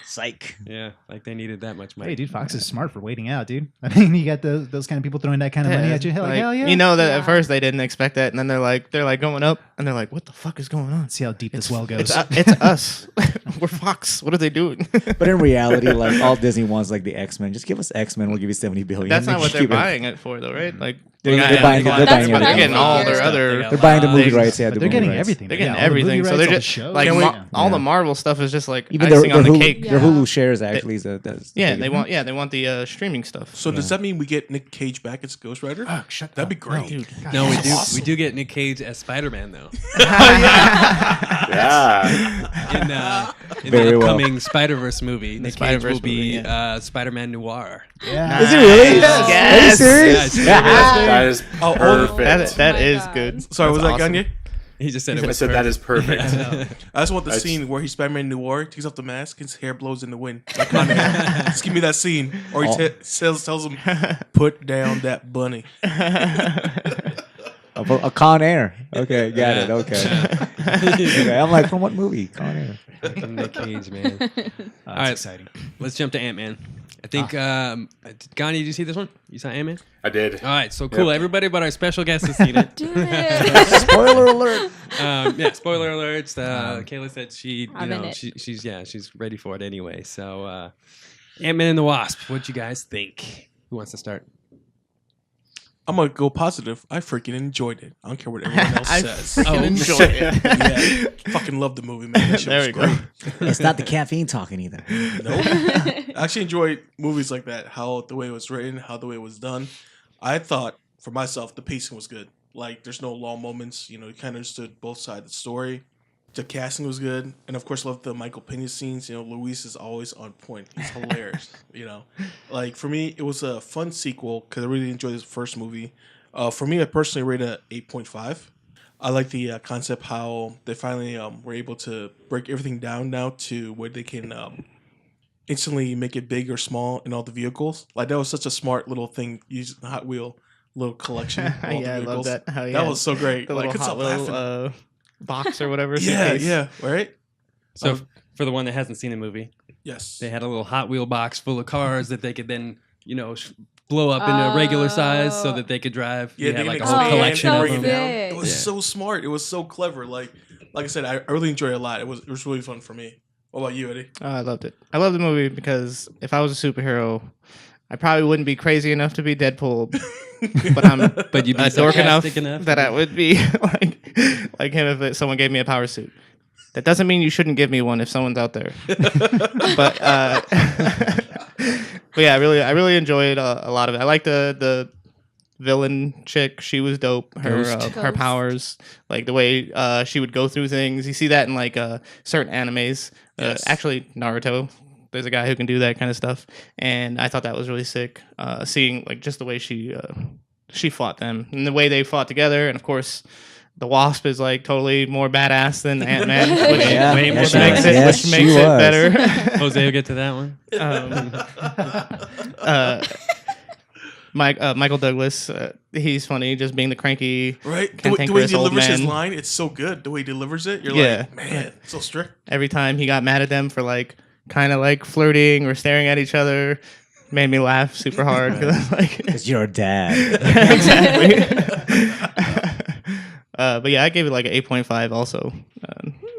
Psych.
Yeah, like they needed that much money.
Hey, dude, Fox is smart for waiting out, dude. I mean, you got those kind of people throwing that kind of money at you. Hell,
Like,
hell yeah.
You know that at
Yeah.
first they didn't expect that, and then they're like going up, and they're like, "What the fuck is going on?"
See how deep this well goes.
It's us. We're Fox. What are they doing?
But in reality, like all Disney wants, like the X-Men. Just give us X-Men. We'll give you 70 billion.
That's not what
Just
they're
keep it.
buying it for, though, right? Like
They're
not-
buying-
like,
they're buying
but they're
everything.
getting all their
Stuff.
other.
They got
They're buying the movie
things.
rights. Yeah,
but
the
they're
movie
getting
rights.
everything.
They're
They
getting
got all the movie
everything. So
rights,
they're
all the
just
shows.
like
Can we-
all the
Yeah.
Marvel stuff is just like
Even
icing on the
Hulu,
cake.
their Hulu shares actually.
Yeah, they want the streaming stuff.
So does that mean we get Nick Cage back as Ghost Rider?
Shut
That'd be
up.
great.
No.
Dude.
No, we do.
Awesome.
We do get Nick Cage as Spider-Man though.
Yeah.
In
Very
the
well.
upcoming Spider-Verse movie, Nick Cage
Spider-Verse
will be
movie,
Spider-Man Noir.
Yeah.
Is it really?
Yes.
Are you serious?
Yeah,
That is
Oh,
perfect.
That
my
is
God.
good.
Sorry, was
That's
that
awesome.
Kanye?
he just said it
I
was.
said that is perfect.
I just want the
That's-
scene where he's Spider-Man Noir, takes off the mask, his hair blows in the wind. Like Kanye. Just give me that scene. Or he tells him, put down that bunny.
A Con Air. Okay, got it.
Yeah.
Okay. Okay. I'm like, from what movie? Con Air.
Nick Cage, man.
That's
right.
exciting.
Let's jump to Ant-Man. I think, Gani, did you see this one? You saw Ant-Man?
I did.
All right, so cool. Everybody but our special guest has seen it.
Do it.
Spoiler alert.
Yeah, spoiler alerts. Kayla said
I'm
she's ready for it anyway. So, Ant-Man and the Wasp. What'd you guys think? Who wants to start?
I'm gonna go positive. I freaking enjoyed it. I don't care what everyone else says.
I enjoyed it.
Yeah, fucking love the movie, man. That shit
There
was
we go.
great.
It's not the caffeine talking either.
Nope. I actually enjoyed movies like that. How the way it was written, how the way it was done. I thought for myself the pacing was good. Like there's no long moments. You know, you kind of understood both sides of the story. The casting was good, and of course, love the Michael Pena scenes. You know, Luis is always on point. He's hilarious. You know, like for me, it was a fun sequel because I really enjoyed this first movie. For me, I personally rate it 8.5. I like the concept how they finally were able to break everything down now to where they can instantly make it big or small in all the vehicles. Like that was such a smart little thing. Using the Hot Wheel little collection. Of all the
Yeah, I love
vehicles.
that. How he
That
had
was so great.
the
Like,
little
couldn't
Hot
stop
Wheel
laughing.
box or whatever.
Yeah,
suitcase.
yeah, right.
So, for the one that hasn't seen the movie,
Yes.
they had a little Hot Wheel box full of cars that they could then, blow up into a regular size so that they could drive.
Yeah,
You
they
had
can
like a whole
expand
collection
and
of
bring
them.
it down.
Sick.
It was
Yeah.
so smart. It was so clever. Like I said, I really enjoyed it a lot. It was really fun for me. What about you, Eddie?
I loved it. I love the movie because if I was a superhero, I probably wouldn't be crazy enough to be Deadpool, but I'm
But you'd be
a dork enough,
sarcastic enough.
that I would be like him if someone gave me a power suit. That doesn't mean you shouldn't give me one if someone's out there. but yeah, I really enjoyed a lot of it. I like the villain chick. She was dope. Her
Ghost.
her powers, like the way she would go through things. You see that in like certain animes.
Yes.
Actually, Naruto. There's a guy who can do that kind of stuff, and I thought that was really sick. Seeing like just the way she fought them and the way they fought together, and of course. The Wasp is like totally more badass than Ant-Man, which,
Yeah,
way more
which
she
makes
was.
it,
Yes,
which
she
makes it
was.
better.
Jose will get to that one.
Michael Douglas, he's funny, just being the cranky,
Right? The way he
cantankerous old
delivers his
man.
line, it's so good. The way he delivers it, you're
Yeah.
like, man, so strict.
Every time he got mad at them for like kind of like flirting or staring at each other, made me laugh super hard. 'Cause I was like,
It's your dad.
exactly. But yeah, I gave it like an 8.5 also.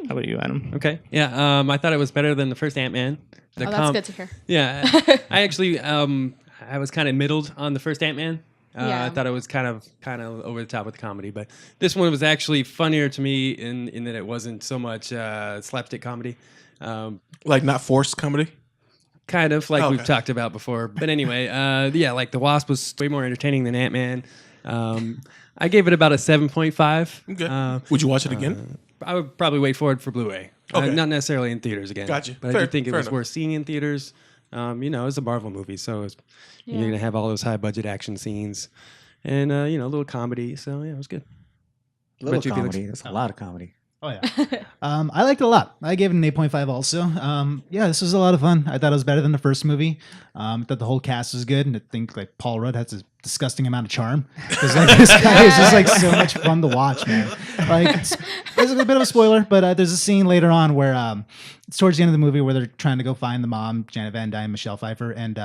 How about you, Adam?
Okay. Yeah. I thought it was better than the first Ant-Man. The
Oh, that's good to hear.
Yeah. I actually, I was kind of middled on the first Ant-Man.
Yeah.
I thought it was kind of over the top with the comedy, but this one was actually funnier to me in that it wasn't so much slapstick comedy.
Like not forced comedy.
Kind of like
Okay.
we've talked about before. But anyway, yeah, like the Wasp was way more entertaining than Ant-Man. I gave it about a 7.5.
Okay. Would you watch it again?
I would probably wait for it for Blu-ray.
Okay.
Not necessarily in theaters again.
Gotcha.
But I
Fair-
do think it
fair
was
enough.
worth seeing in theaters. It's a Marvel movie, so you're going to have all those high-budget action scenes and, a little comedy. So, yeah, it was good.
Little
Bet you Felix.
comedy. That's a lot of comedy.
Oh yeah, I liked it a lot. I gave it an 8.5 also. Yeah, this was a lot of fun. I thought it was better than the first movie. I thought the whole cast was good, and I think like Paul Rudd has a disgusting amount of charm. Because like this guy is just like so much fun to watch, man. Like there's a bit of a spoiler, but there's a scene later on where it's towards the end of the movie where they're trying to go find the mom, Janet Van Dyne, Michelle Pfeiffer, and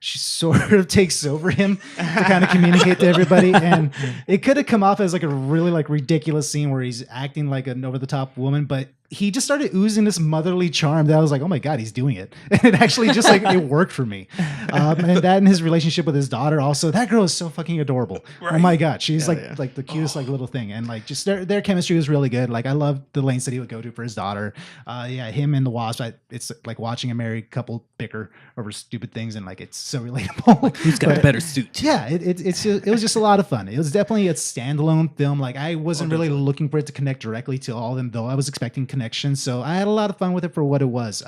she sort of takes over him to kind of communicate to everybody. And it could have come off as like a really like ridiculous scene where he's acting like an over the top woman, but he just started oozing this motherly charm that I was like, oh my God, he's doing it. And it actually just like, it worked for me. And that and his relationship with his daughter also, that girl is so fucking adorable. Oh my God. She's like the cutest like little thing. And like just their chemistry was really good. Like I love the lengths that he would go to for his daughter. Yeah, him and the Wasp, it's like watching a married couple bicker over stupid things and like, it's so relatable.
Who's got a better suit?
Yeah, it was just a lot of fun. It was definitely a standalone film. Like I wasn't really looking for it to connect directly to all of them, though I was expecting connection. So I had a lot of fun with it for what it was.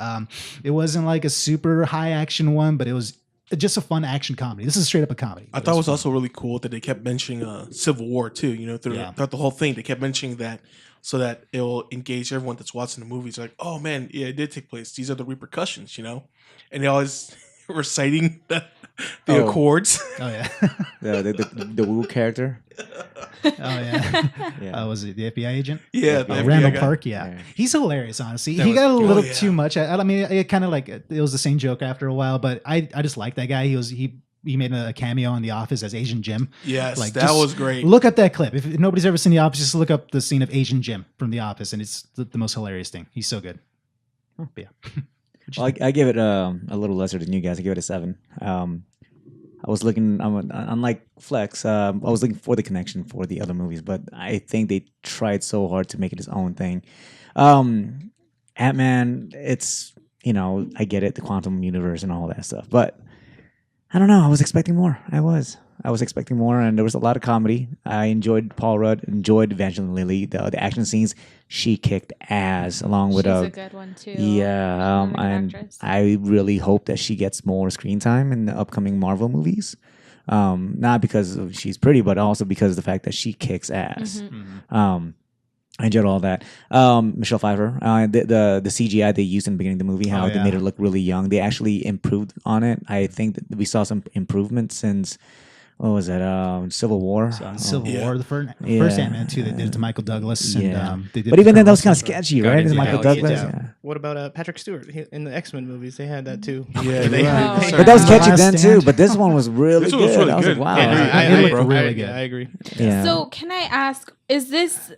It wasn't like a super high action one, but it was just a fun action comedy. This is straight up a comedy.
I thought it was also really cool that they kept mentioning Civil War too. You know, throughout the whole thing, they kept mentioning that so that it will engage everyone that's watching the movies. Like, oh man, yeah, it did take place. These are the repercussions, you know, and they always reciting the accords.
Oh yeah.
The Wu character.
Oh yeah.
Yeah.
Was it the FBI agent?
Yeah, the FBI
Randall
guy.
Park. Yeah.
Yeah.
He's hilarious. Honestly,
That
he
was
got a
good.
little
Oh, yeah.
too much. I mean, it kind of like it was the same joke after a while, but I just like that guy. He made a cameo in The Office as Asian Jim.
Yes,
Like,
that
just
was great.
Look up that clip. If nobody's ever seen The Office, just look up the scene of Asian Jim from The Office, and it's the most hilarious thing. He's so good. But yeah.
Well, I give it a little lesser than you guys. I give it a 7. I was looking, unlike Flex, I was looking for the connection for the other movies, but I think they tried so hard to make it its own thing. Ant-Man, it's, I get it, the quantum universe and all that stuff, but I don't know. I was expecting more. I was expecting more, and there was a lot of comedy. I enjoyed Paul Rudd, enjoyed Evangeline Lilly. The action scenes, she kicked ass along with
She's a good one too.
yeah,
She's a good
and
actress.
I really hope that she gets more screen time in the upcoming Marvel movies. Not because she's pretty, but also because of the fact that she kicks ass. I enjoyed all that. Michelle Pfeiffer, the CGI they used in the beginning of the movie, how they made her look really young. They actually improved on it. I think that we saw some improvement since, what was that? Civil War.
Civil
Yeah.
War, the first
Yeah.
Ant-Man too. They did it to Michael Douglas, and they did.
But
it
even
to
then, that was kind of
Russell.
sketchy, right?
Guardians of the
Michael
Galaxy,
Douglas.
yeah.
Yeah.
What about Patrick Stewart in the X-Men movies? They had that too.
Yeah,
they,
Oh.
they-
But that was
The
catchy
Last
then too.
Stand.
But this one was really
This
good.
one was really
I was
good.
like, wow.
Yeah,
It looked really good.
I agree.
Yeah.
So can I ask, is this?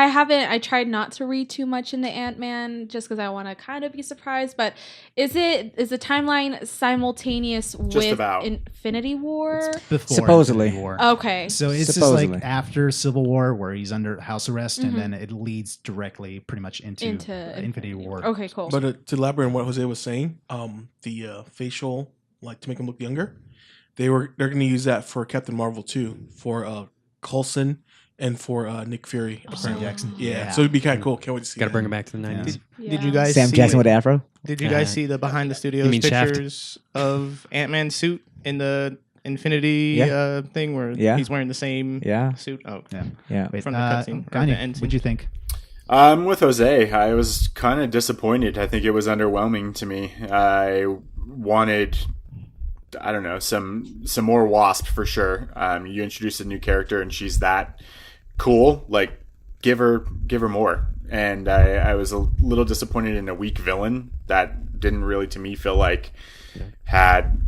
I tried not to read too much into Ant-Man just because I want to kind of be surprised. But is the timeline simultaneous with
about.
Infinity War?
Before
Supposedly.
Infinity War.
Okay.
So it's just
Supposedly.
like after Civil War, where he's under house arrest, and then it leads directly, pretty much into Infinity War.
Okay, cool.
But to elaborate on what Jose was saying, the facial, like to make him look younger, they're going to use that for Captain Marvel too, for Coulson and for Nick Fury.
Sam Jackson.
Yeah, so it'd be kind of cool. Can't wait to see.
Got to
that.
bring it back to the 90s.
Did you guys
Sam
see
Jackson with the afro?
Did you guys see the behind the studios
mean Shaft?
pictures of Ant-Man's suit in the Infinity
Yeah.
thing where
Yeah.
he's wearing the same
Yeah.
suit? Oh,
Yeah.
Yeah.
Wait,
From the cutscene, or
Kanye,
the end scene.
what'd you think?
I'm with Jose. I was kind of disappointed. I think it was underwhelming to me. I wanted, I don't know, some more Wasp for sure. You introduced a new character and she's that cool. Like, give her more. And I was a little disappointed in a weak villain that didn't really, to me, feel like had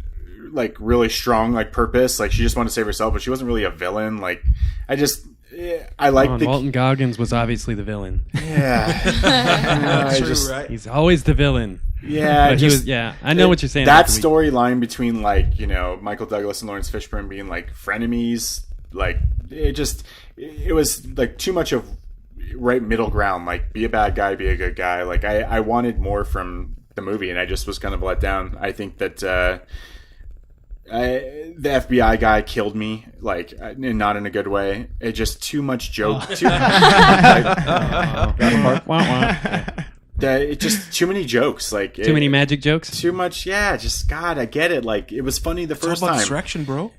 like really strong like purpose. Like, she just wanted to save herself, but she wasn't really a villain. Like, I like the
Walton Goggins was obviously the villain.
yeah.
True, right?
He's always the villain.
Yeah,
But he was, I know what you're saying.
That
Dr. Wheat.
storyline between like Michael Douglas and Lawrence Fishburne being like frenemies, like it was like too much of right middle ground. Like, be a bad guy, be a good guy. Like, I wanted more from the movie, and I just was kind of let down. I think that the FBI guy killed me, like, and not in a good way. It just too much joke. It just too many jokes, like
Too many magic jokes.
too much. Yeah, just God, I get it. Like, it was funny the
It's all
first
about
time.
distraction, bro.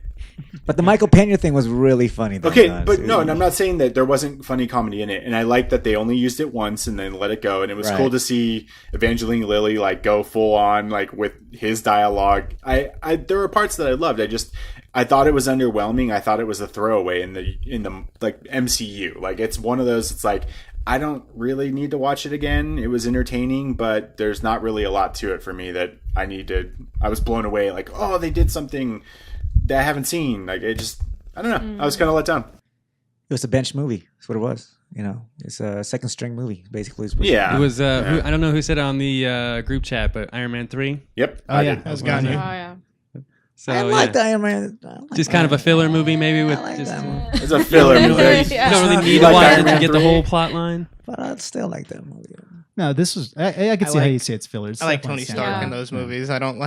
But the Michael Pena thing was really funny. Though,
Okay,
guys.
but no, and I'm not saying that there wasn't funny comedy in it, and I like that they only used it once and then let it go, and it was
Right.
cool to see Evangeline Lilly like go full on like with his dialogue. I there were parts that I loved. I thought it was underwhelming. I thought it was a throwaway in the like MCU. Like, it's one of those. It's like, I don't really need to watch it again. It was entertaining, but there's not really a lot to it for me that I need to. I was blown away. Like, oh, they did something that I haven't seen. Like, it just, I don't know. I was kind of let down.
It was a bench movie. That's what it was. It's a second string movie, basically.
Yeah,
It was, I don't know who said it on the group chat, but Iron Man 3.
Yep.
Oh
I
yeah,
did.
That's gone.
Oh yeah.
So,
I like the Iron Man. I like
just kind of a filler movie, maybe, with
like
just.
that one.
It's a filler movie.
Yeah.
You don't really need
You
to
like
watch
Iron
it to
Man
get the
3?
whole plot line.
But I still like that movie.
No, this was. I could see how you say it's filler. It's
I like
definitely
Tony Stark
Yeah.
in those movies. I don't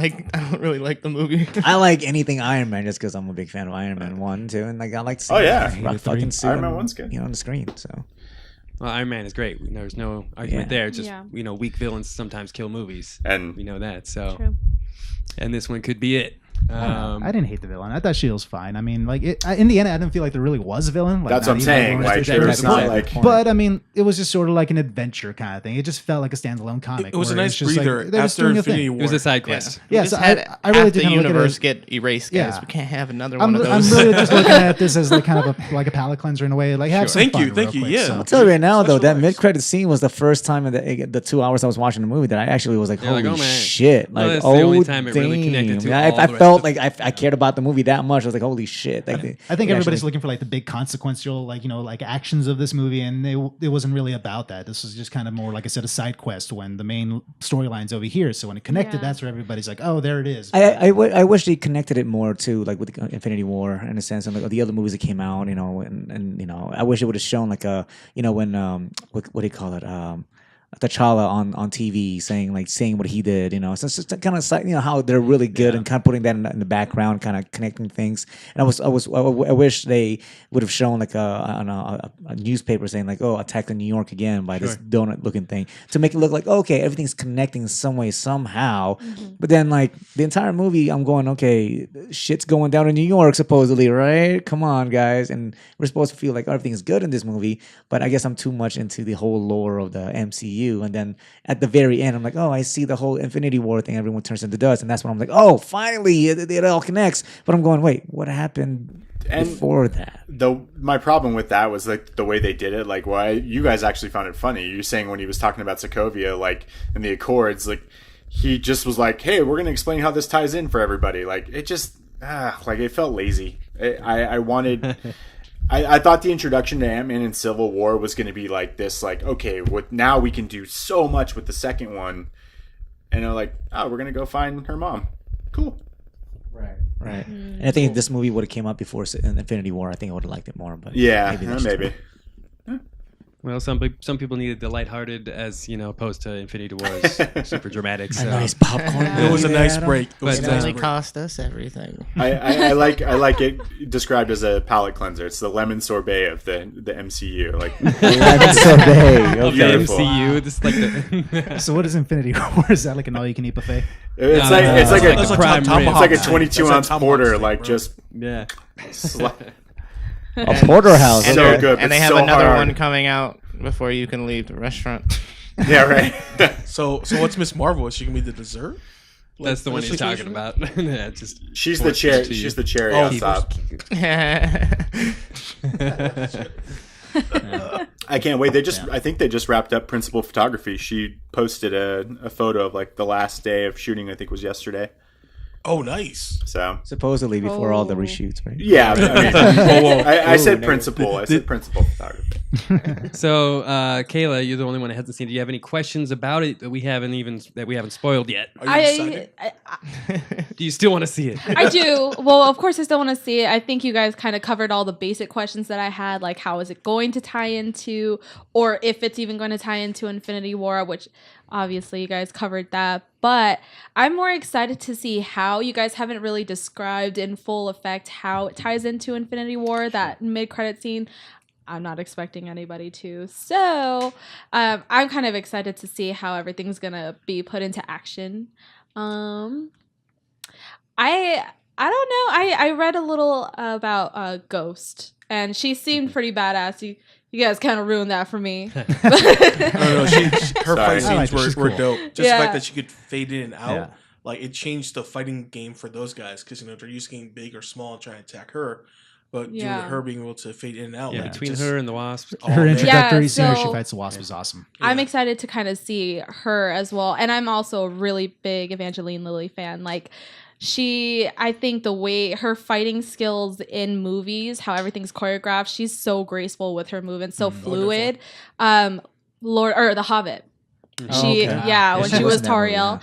really like the movie.
I like anything Iron Man just because I'm a big fan of Iron Man 1, too. And like, I like to see
Oh, yeah.
rock fucking suit
Iron Man
on-
1's good.
on the screen. So
Well, Iron Man is great. There's no argument
Yeah.
there. Just,
Yeah.
weak villains sometimes kill movies.
And
We know that. So,
True.
and this one could be it.
I didn't hate the villain. I thought she was fine. I mean, like in the end, I didn't feel like there really was a villain. Like,
That's what I'm saying. Like, there's not like.
But I mean, it was just sort of like an adventure kind of thing. It just felt like a standalone comic.
It was a
where
nice
it's just
breather
like, they're just
after
doing a
Infinity
thing.
War.
It was a side quest.
Yeah,
We
so
just had
I really
half
did
the
kind of look at it
universe
as,
get erased, guys.
Yeah.
We can't have another one
I'm
of those.
really just looking at this as like kind of a palate cleanser in a way. Like, have some
Thank
fun
you,
real
thank you,
quick,
yeah.
so.
I'll tell you right now, though, that
Special
mid-credit scene was the first time in the 2 hours I was watching the movie that I actually was like,
You're like,
holy
oh, man.
shit.
No,
Like,
that's the
oh,
only time it really connected to
damn.
all
I
the rest
felt
of
like I cared about the movie that much. I was like, holy shit. Like,
I think
it
everybody's
actually-
looking for like the big consequential, like, like actions of this movie, and it wasn't really about that. This was just kind of more, like I said, a side quest when the main storyline's over here. So when it connected,
Yeah.
that's where everybody's like, oh, there it is.
I wish they connected it more to like with Infinity War in a sense, and like the other movies that came out, and I wish it would have shown like when what do you call it, T'Challa on TV saying what he did, so it's just kind of how they're really good and kind of putting that in the background, kind of connecting things. And I wish they would have shown like a newspaper saying like, oh, attack in New York again by this donut looking thing to make it look like, okay, everything's connecting in some way somehow. But then like the entire movie, I'm going, okay, shit's going down in New York supposedly, right? Come on, guys, and we're supposed to feel like everything is good in this movie, but I guess I'm too much into the whole lore of the MCU. And then at the very end, I'm like, oh, I see the whole Infinity War thing. Everyone turns into dust. And that's when I'm like, oh, finally, it all connects. But I'm going, wait, what happened before that?
My problem with that was like the way they did it. Like, why you guys actually found it funny. You're saying when he was talking about Sokovia, like in the Accords, like he just was like, hey, we're going to explain how this ties in for everybody. Like it just, like it felt lazy. I wanted... I thought the introduction to Ant-Man and Civil War was going to be like this, like, okay, now we can do so much with the second one. And they're like, oh, we're going to go find her mom. Cool.
Right. And I think if this movie would have came out before Infinity War, I think I would have liked it more. But
Yeah,
next
maybe.
time.
Well, some people needed the lighthearted as opposed to Infinity War's super dramatic. So.
A nice popcorn.
It was a nice break. It was
But,
a nice
It only
break.
cost us everything.
I like it described as a palate cleanser. It's the lemon sorbet of the MCU. Like
Lemon sorbet.
Of the
Okay.
Beautiful.
MCU, this is like the
So what is Infinity War? Is that like an all-you-can-eat buffet?
it's
No,
like
no,
it's
no,
like
no,
a
it's like prime rib.
it's like a
Tomahawk
22
steak.
ounce
That's a
porter.
Tomahawk
Like
steak,
just
yeah.
A porterhouse.
So
okay.
good.
And they
but
have
so
another
hard.
one coming out before you can leave the restaurant.
Yeah, right.
So what's Miss Marvel? Is she gonna be the dessert? Like,
That's the one
this
he's talking
situation?
about. Yeah, just
She's the
force
cherry.
it to you.
She's the cherry
Oh,
on top. I can't wait. I think they just wrapped up principal photography. She posted a photo of like the last day of shooting. I think was yesterday.
Oh, nice.
So
Supposedly before all the
Oh.
reshoots, right?
yeah, I mean, I said
Ooh,
principal. I said principal photography.
So, Kayla, you're the only one that hasn't seen it. Do you have any questions about it that we haven't spoiled yet?
Are you excited?
Do you still want to see it?
I do. Well, of course, I still want to see it. I think you guys kind of covered all the basic questions that I had, like how is it going to tie into, or if it's even going to tie into Infinity War, which obviously you guys covered that. But I'm more excited to see how you guys haven't really described in full effect how it ties into Infinity War, that mid-credit scene. I'm not expecting anybody to. So I'm kind of excited to see how everything's going to be put into action. I don't know. I read a little about Ghost, and she seemed pretty badass. You guys kind of ruined that for me.
No, her
Sorry.
fight
I like
scenes
her. She's
were
cool.
dope. Just
Yeah.
the fact that she could fade in and out,
Yeah.
like it changed the fighting game for those guys because they're used to getting big or small and trying to attack her, but due to
Yeah.
her being able to fade in and out,
Yeah,
like,
between
just-
her and the Wasp.
Oh,
Her
man.
introductory scene where she
so-
fights the Wasp was awesome.
I'm
Yeah.
excited to kind of see her as well. And I'm also a really big Evangeline Lilly fan. Like, I think the way her fighting skills in movies, how everything's choreographed, she's so graceful with her movements, so fluid. The Hobbit. She,
okay.
yeah, when
she
she
was
was
in that movie,
Toriel,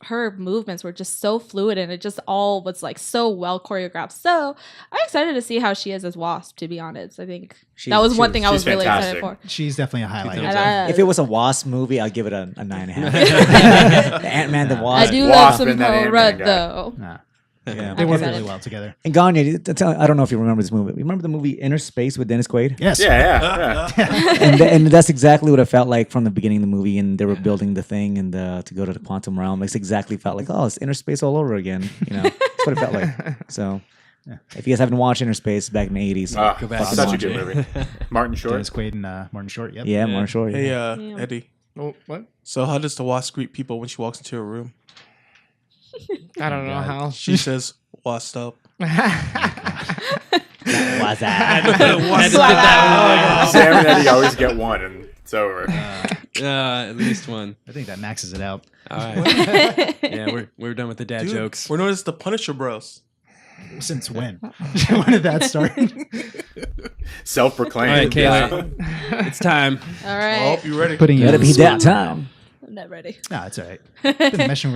her movements were just so fluid, and it just all was like so well choreographed. So I'm excited to see how she is as Wasp. To be honest, I think that was one thing I was
she's
really excited
fantastic.
for.
She's definitely a highlight.
And,
If it was a Wasp movie, I'd give it a 9.5. Ant-Man the Wasp.
I do
Wasp
love some
and that
Paul
Ant-Man
Rudd
guy.
though.
Nah.
Yeah.
They work
excited.
really well together.
And Gagne, I don't know if you remember this movie. Remember the movie Inner Space with Dennis Quaid?
Yes.
Yeah.
And that's exactly what it felt like from the beginning of the movie. And they were building the thing and to go to the quantum realm. It's exactly felt like, oh, it's inner space all over again. That's what it felt like. So, if you guys haven't watched Inner Space back in the 80s,
Go
back and
such a
watch
good
it.
movie. Martin Short.
Dennis Quaid and Martin Short. Yep.
yeah, Martin Short.
Hey,
Yeah.
Eddie.
Oh, what?
So how does the wasp greet people when she walks into a room?
I don't know how.
She says, "Wasp up."
What's that?
Had to put that
Sam and Eddie always get one, and it's over.
at least one.
I think that maxes it out.
All right. Yeah, we're done with the dad
Dude,
jokes.
we're known as the Punisher Bros.
Since when? When did that start?
Self-proclaimed.
All right, Kayla, it's time.
All
I
right.
hope you're ready.
Putting you
Gotta
on
be
the spot.
that time.
I'm not ready.
No, it's all right. Been meshing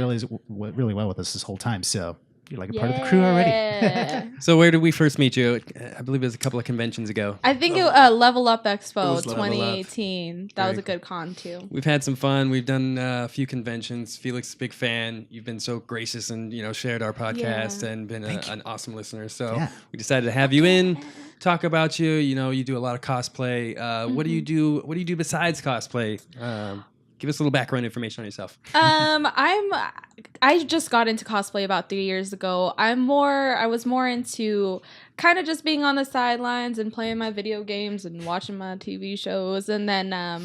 really well with us this whole time, so you're like a part of the crew already.
Yeah.
So where did we first meet you? I believe it was a couple of conventions ago.
I think it Level Up Expo
was Level Up.
2018. That was a good con too.
We've had some fun. We've done a few conventions. Felix is a big fan. You've been so gracious and shared our podcast
Yeah.
and been an awesome listener. So
Yeah.
we decided to have you in, talk about you. You do a lot of cosplay. What do you do? What do you do besides cosplay? Give us a little background information on yourself.
I just got into cosplay about 3 years ago. I was more into kind of just being on the sidelines and playing my video games and watching my TV shows. And then I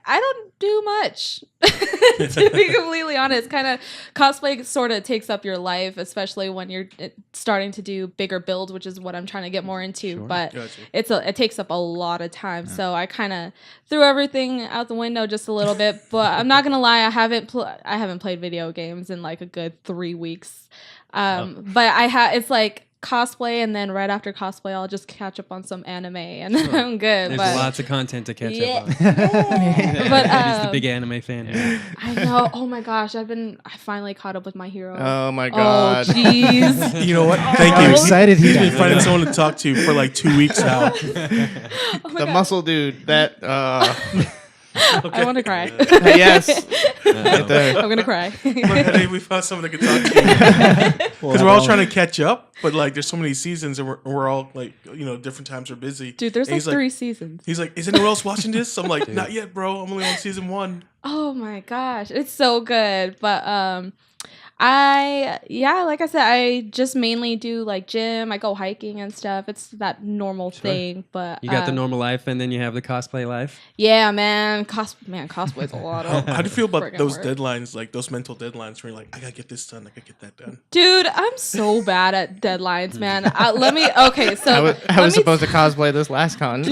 don't do much, to be completely honest. Kind of cosplay sort of takes up your life, especially when you're starting to do bigger builds, which is what I'm trying to get more into. But
Gotcha.
it takes up a lot of time. So I kind of threw everything out the window just a little bit. But I'm not gonna lie, I haven't played video games in like a good 3 weeks. But it's like cosplay, and then right after cosplay I'll just catch up on some anime and then I'm good.
There's
but
lots of content to catch
yeah,
up on.
but
He's the big anime fan. here.
I know. Oh my gosh, I finally caught up with My Hero.
Oh my
Oh
god.
jeez.
You know what? Thank
I'm
you.
excited
He's
he
been
got
finding
it.
someone to talk to for like 2 weeks now.
Oh my
The
God.
muscle dude. That
I want to cry.
yes. Right there.
I'm gonna cry.
But Eddie, we found someone that could talk to you. Because we're all trying to catch up, but like there's so many seasons and we're all like, different times are busy.
Dude, there's
And
like
he's
3 seasons.
He's like, is anyone else watching this? I'm like, not yet, bro. I'm only on season 1.
Oh my gosh, it's so good. But like I said, I just mainly do like gym. I go hiking and stuff. It's that normal thing. But
You got the normal life, and then you have the cosplay life.
yeah, man. Cosplay's a lot of.
How do you feel about
friggin'
those
work.
deadlines, like those mental deadlines where you're like, I gotta get this done, I gotta get that done?
Dude, I'm so bad at deadlines, man. I
was supposed to cosplay this last con.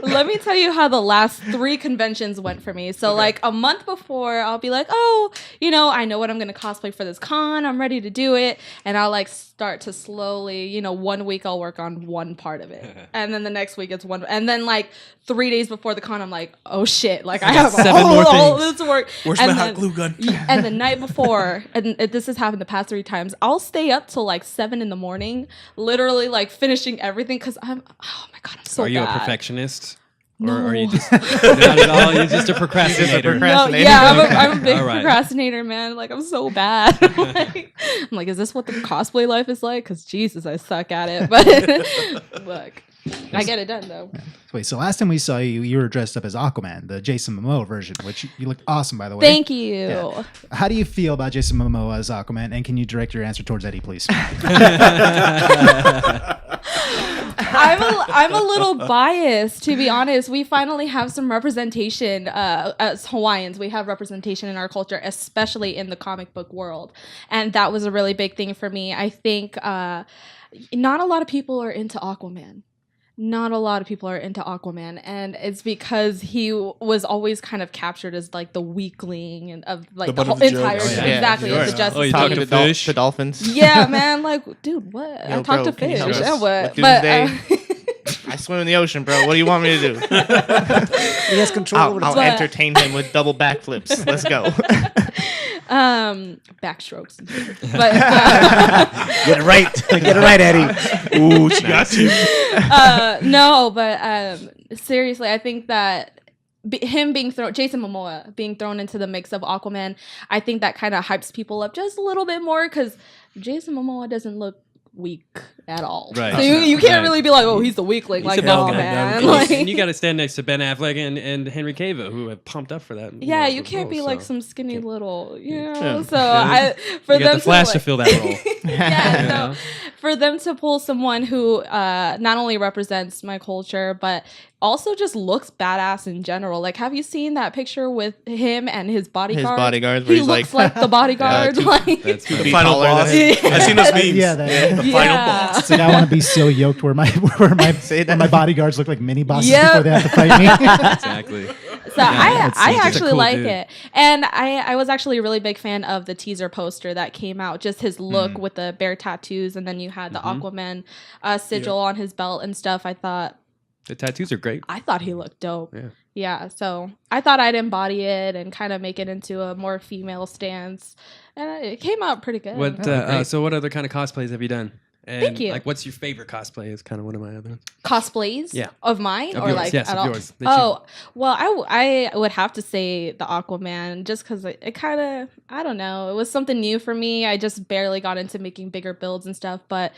Let me tell you how the last 3 conventions went for me. So like a month before, I'll be like, oh, I know what I'm going to cosplay for this con. I'm ready to do it. And I'll like start to slowly, 1 week I'll work on one part of it. And then the next week it's one. And then like 3 days before the con, I'm like, oh shit. Like I have
7 more
all
things.
this work.
Where's
And
my
then-
hot glue gun?
And the night before, and this has happened the past 3 times, I'll stay up till like 7 in the morning, literally like finishing everything because oh my God, I'm so
Are you a
bad.
perfectionist?
No.
Or are you just not at all? You're just a procrastinator.
No, yeah, I'm a big
All right.
procrastinator, man. Like, I'm so bad. I'm like, is this what the cosplay life is like? Because Jesus, I suck at it. But look, I get it done though.
Wait, so last time we saw you, you were dressed up as Aquaman, the Jason Momoa version, which you looked awesome, by the way.
Thank you.
Yeah. How do you feel about Jason Momoa as Aquaman? And can you direct your answer towards Eddie, please?
I'm a little biased, to be honest. We finally have some representation as Hawaiians. We have representation in our culture, especially in the comic book world, and that was a really big thing for me. I think not a lot of people are into Aquaman. Not a lot of people are into Aquaman, and it's because he was always kind of captured as like the weakling and of like the
butt
whole
of the
entire
jokes.
Oh, yeah.
exactly
Yeah,
of the
sure.
Justice
Oh, you
League.
talking
Talking
to fish?
to dolphins.
Yeah, man. Like, dude, what? I talk to
can you
fish.
show us
And what?
what
But
Doomsday- I swim in the ocean, bro. What do you want me to do?
He has control over the
I'll
But-
entertain him with double backflips. Let's go.
backstrokes. But
Get it right. Get it right, Eddie.
Ooh, she got you.
no, but seriously, I think that him being thrown, Jason Momoa being thrown into the mix of Aquaman, I think that kind of hypes people up just a little bit more because Jason Momoa doesn't look weak at all.
Right.
So you can't
Right.
really be like, oh, he's the weakling.
He's
Like,
a
no,
bad guy.
man.
No,
Like,
And you got to stand next to Ben Affleck and Henry Cavill, who have pumped up for that.
yeah, you can't
role,
be like
so.
some skinny little,
Yeah.
So for
You got
them
the Flash
to,
to
like,
fill that role.
yeah,
You
no.
know?
For them to pull someone who not only represents my culture, but also just looks badass in general. Like, have you seen that picture with him and his bodyguard?
His bodyguards, where
He
he's
looks
like,
like the bodyguard. like,
That's
The
funny.
final
taller than
boss.
him.
I've seen those memes.
Yeah, that-
the
Yeah.
final boss.
It's like I want to be so yoked where my
Say that.
where my bodyguards look like mini bosses
Yep.
before they have to fight me.
Exactly.
So I
he's just a
actually
cool
like
dude.
it, and I was actually a really big fan of the teaser poster that came out. Just his look with the bear tattoos, and then you had the Aquaman sigil on his belt and stuff. I thought
The tattoos are great.
he looked dope.
Yeah.
Yeah, so I thought I'd embody it and kind of make it into a more female stance, and it came out pretty good.
What? So what other kind of cosplays have you done? And,
Thank you.
Like, what's your favorite cosplay? Is kind of one of my other.
Cosplays?
Yeah.
Of mine
Of
or
yours,
like
yes,
at
of
all?
yours, that you-
Oh, well, I would have to say the Aquaman just because it kind of, I don't know, it was something new for me. I just barely got into making bigger builds and stuff, but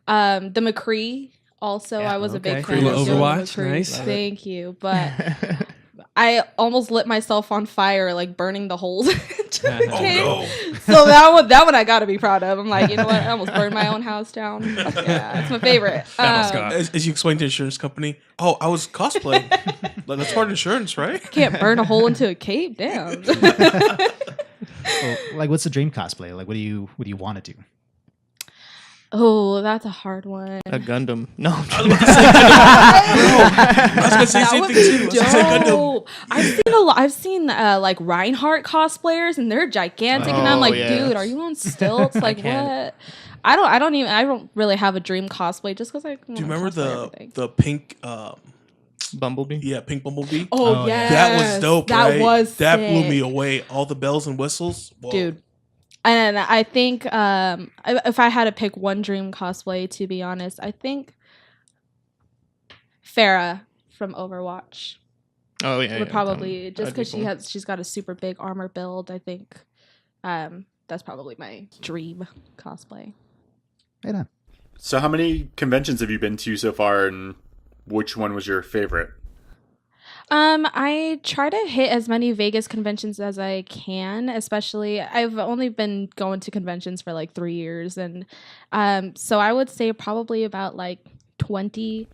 the McCree also, I was a
okay.
big fan
Cool.
of doing
Overwatch,
McCree.
nice.
Thank you, but I almost lit myself on fire, like burning the holes.
Oh no.
So that one I got to be proud of. I'm like, you know what? I almost burned my own house down. Fuck yeah, it's my favorite.
Battle Scar.
As you explained to the insurance company, oh, I was cosplaying. Like, that's part of insurance, right?
Can't burn a hole into a cape. Damn.
Well, like, what's the dream cosplay? Like, what do you want to do?
Oh, that's a hard one.
a Gundam. No, I'm
I was gonna say
That
same
would
thing too. I was gonna say Gundam.
dope. I've seen like Reinhardt cosplayers, and they're gigantic, and I'm
Oh,
like,
yeah.
dude, are you on stilts? Like,
can't.
what? I don't really have a dream cosplay just because I.
Do you remember the pink?
Bumblebee.
Yeah, pink bumblebee.
Oh,
Oh,
yeah,
yeah.
That was dope.
That
right?
was
that blew
sick.
me away. All the bells and whistles, whoa.
Dude. And I think if I had to pick one dream cosplay, to be honest, I think Farah from Overwatch
Oh yeah.
would probably just
that'd be
because
cool.
she's got a super big armor build. I think that's probably my dream cosplay.
Right on.
So, how many conventions have you been to so far, and which one was your favorite?
I try to hit as many Vegas conventions as I can, especially I've only been going to conventions for like 3 years, and so I would say probably about like 20.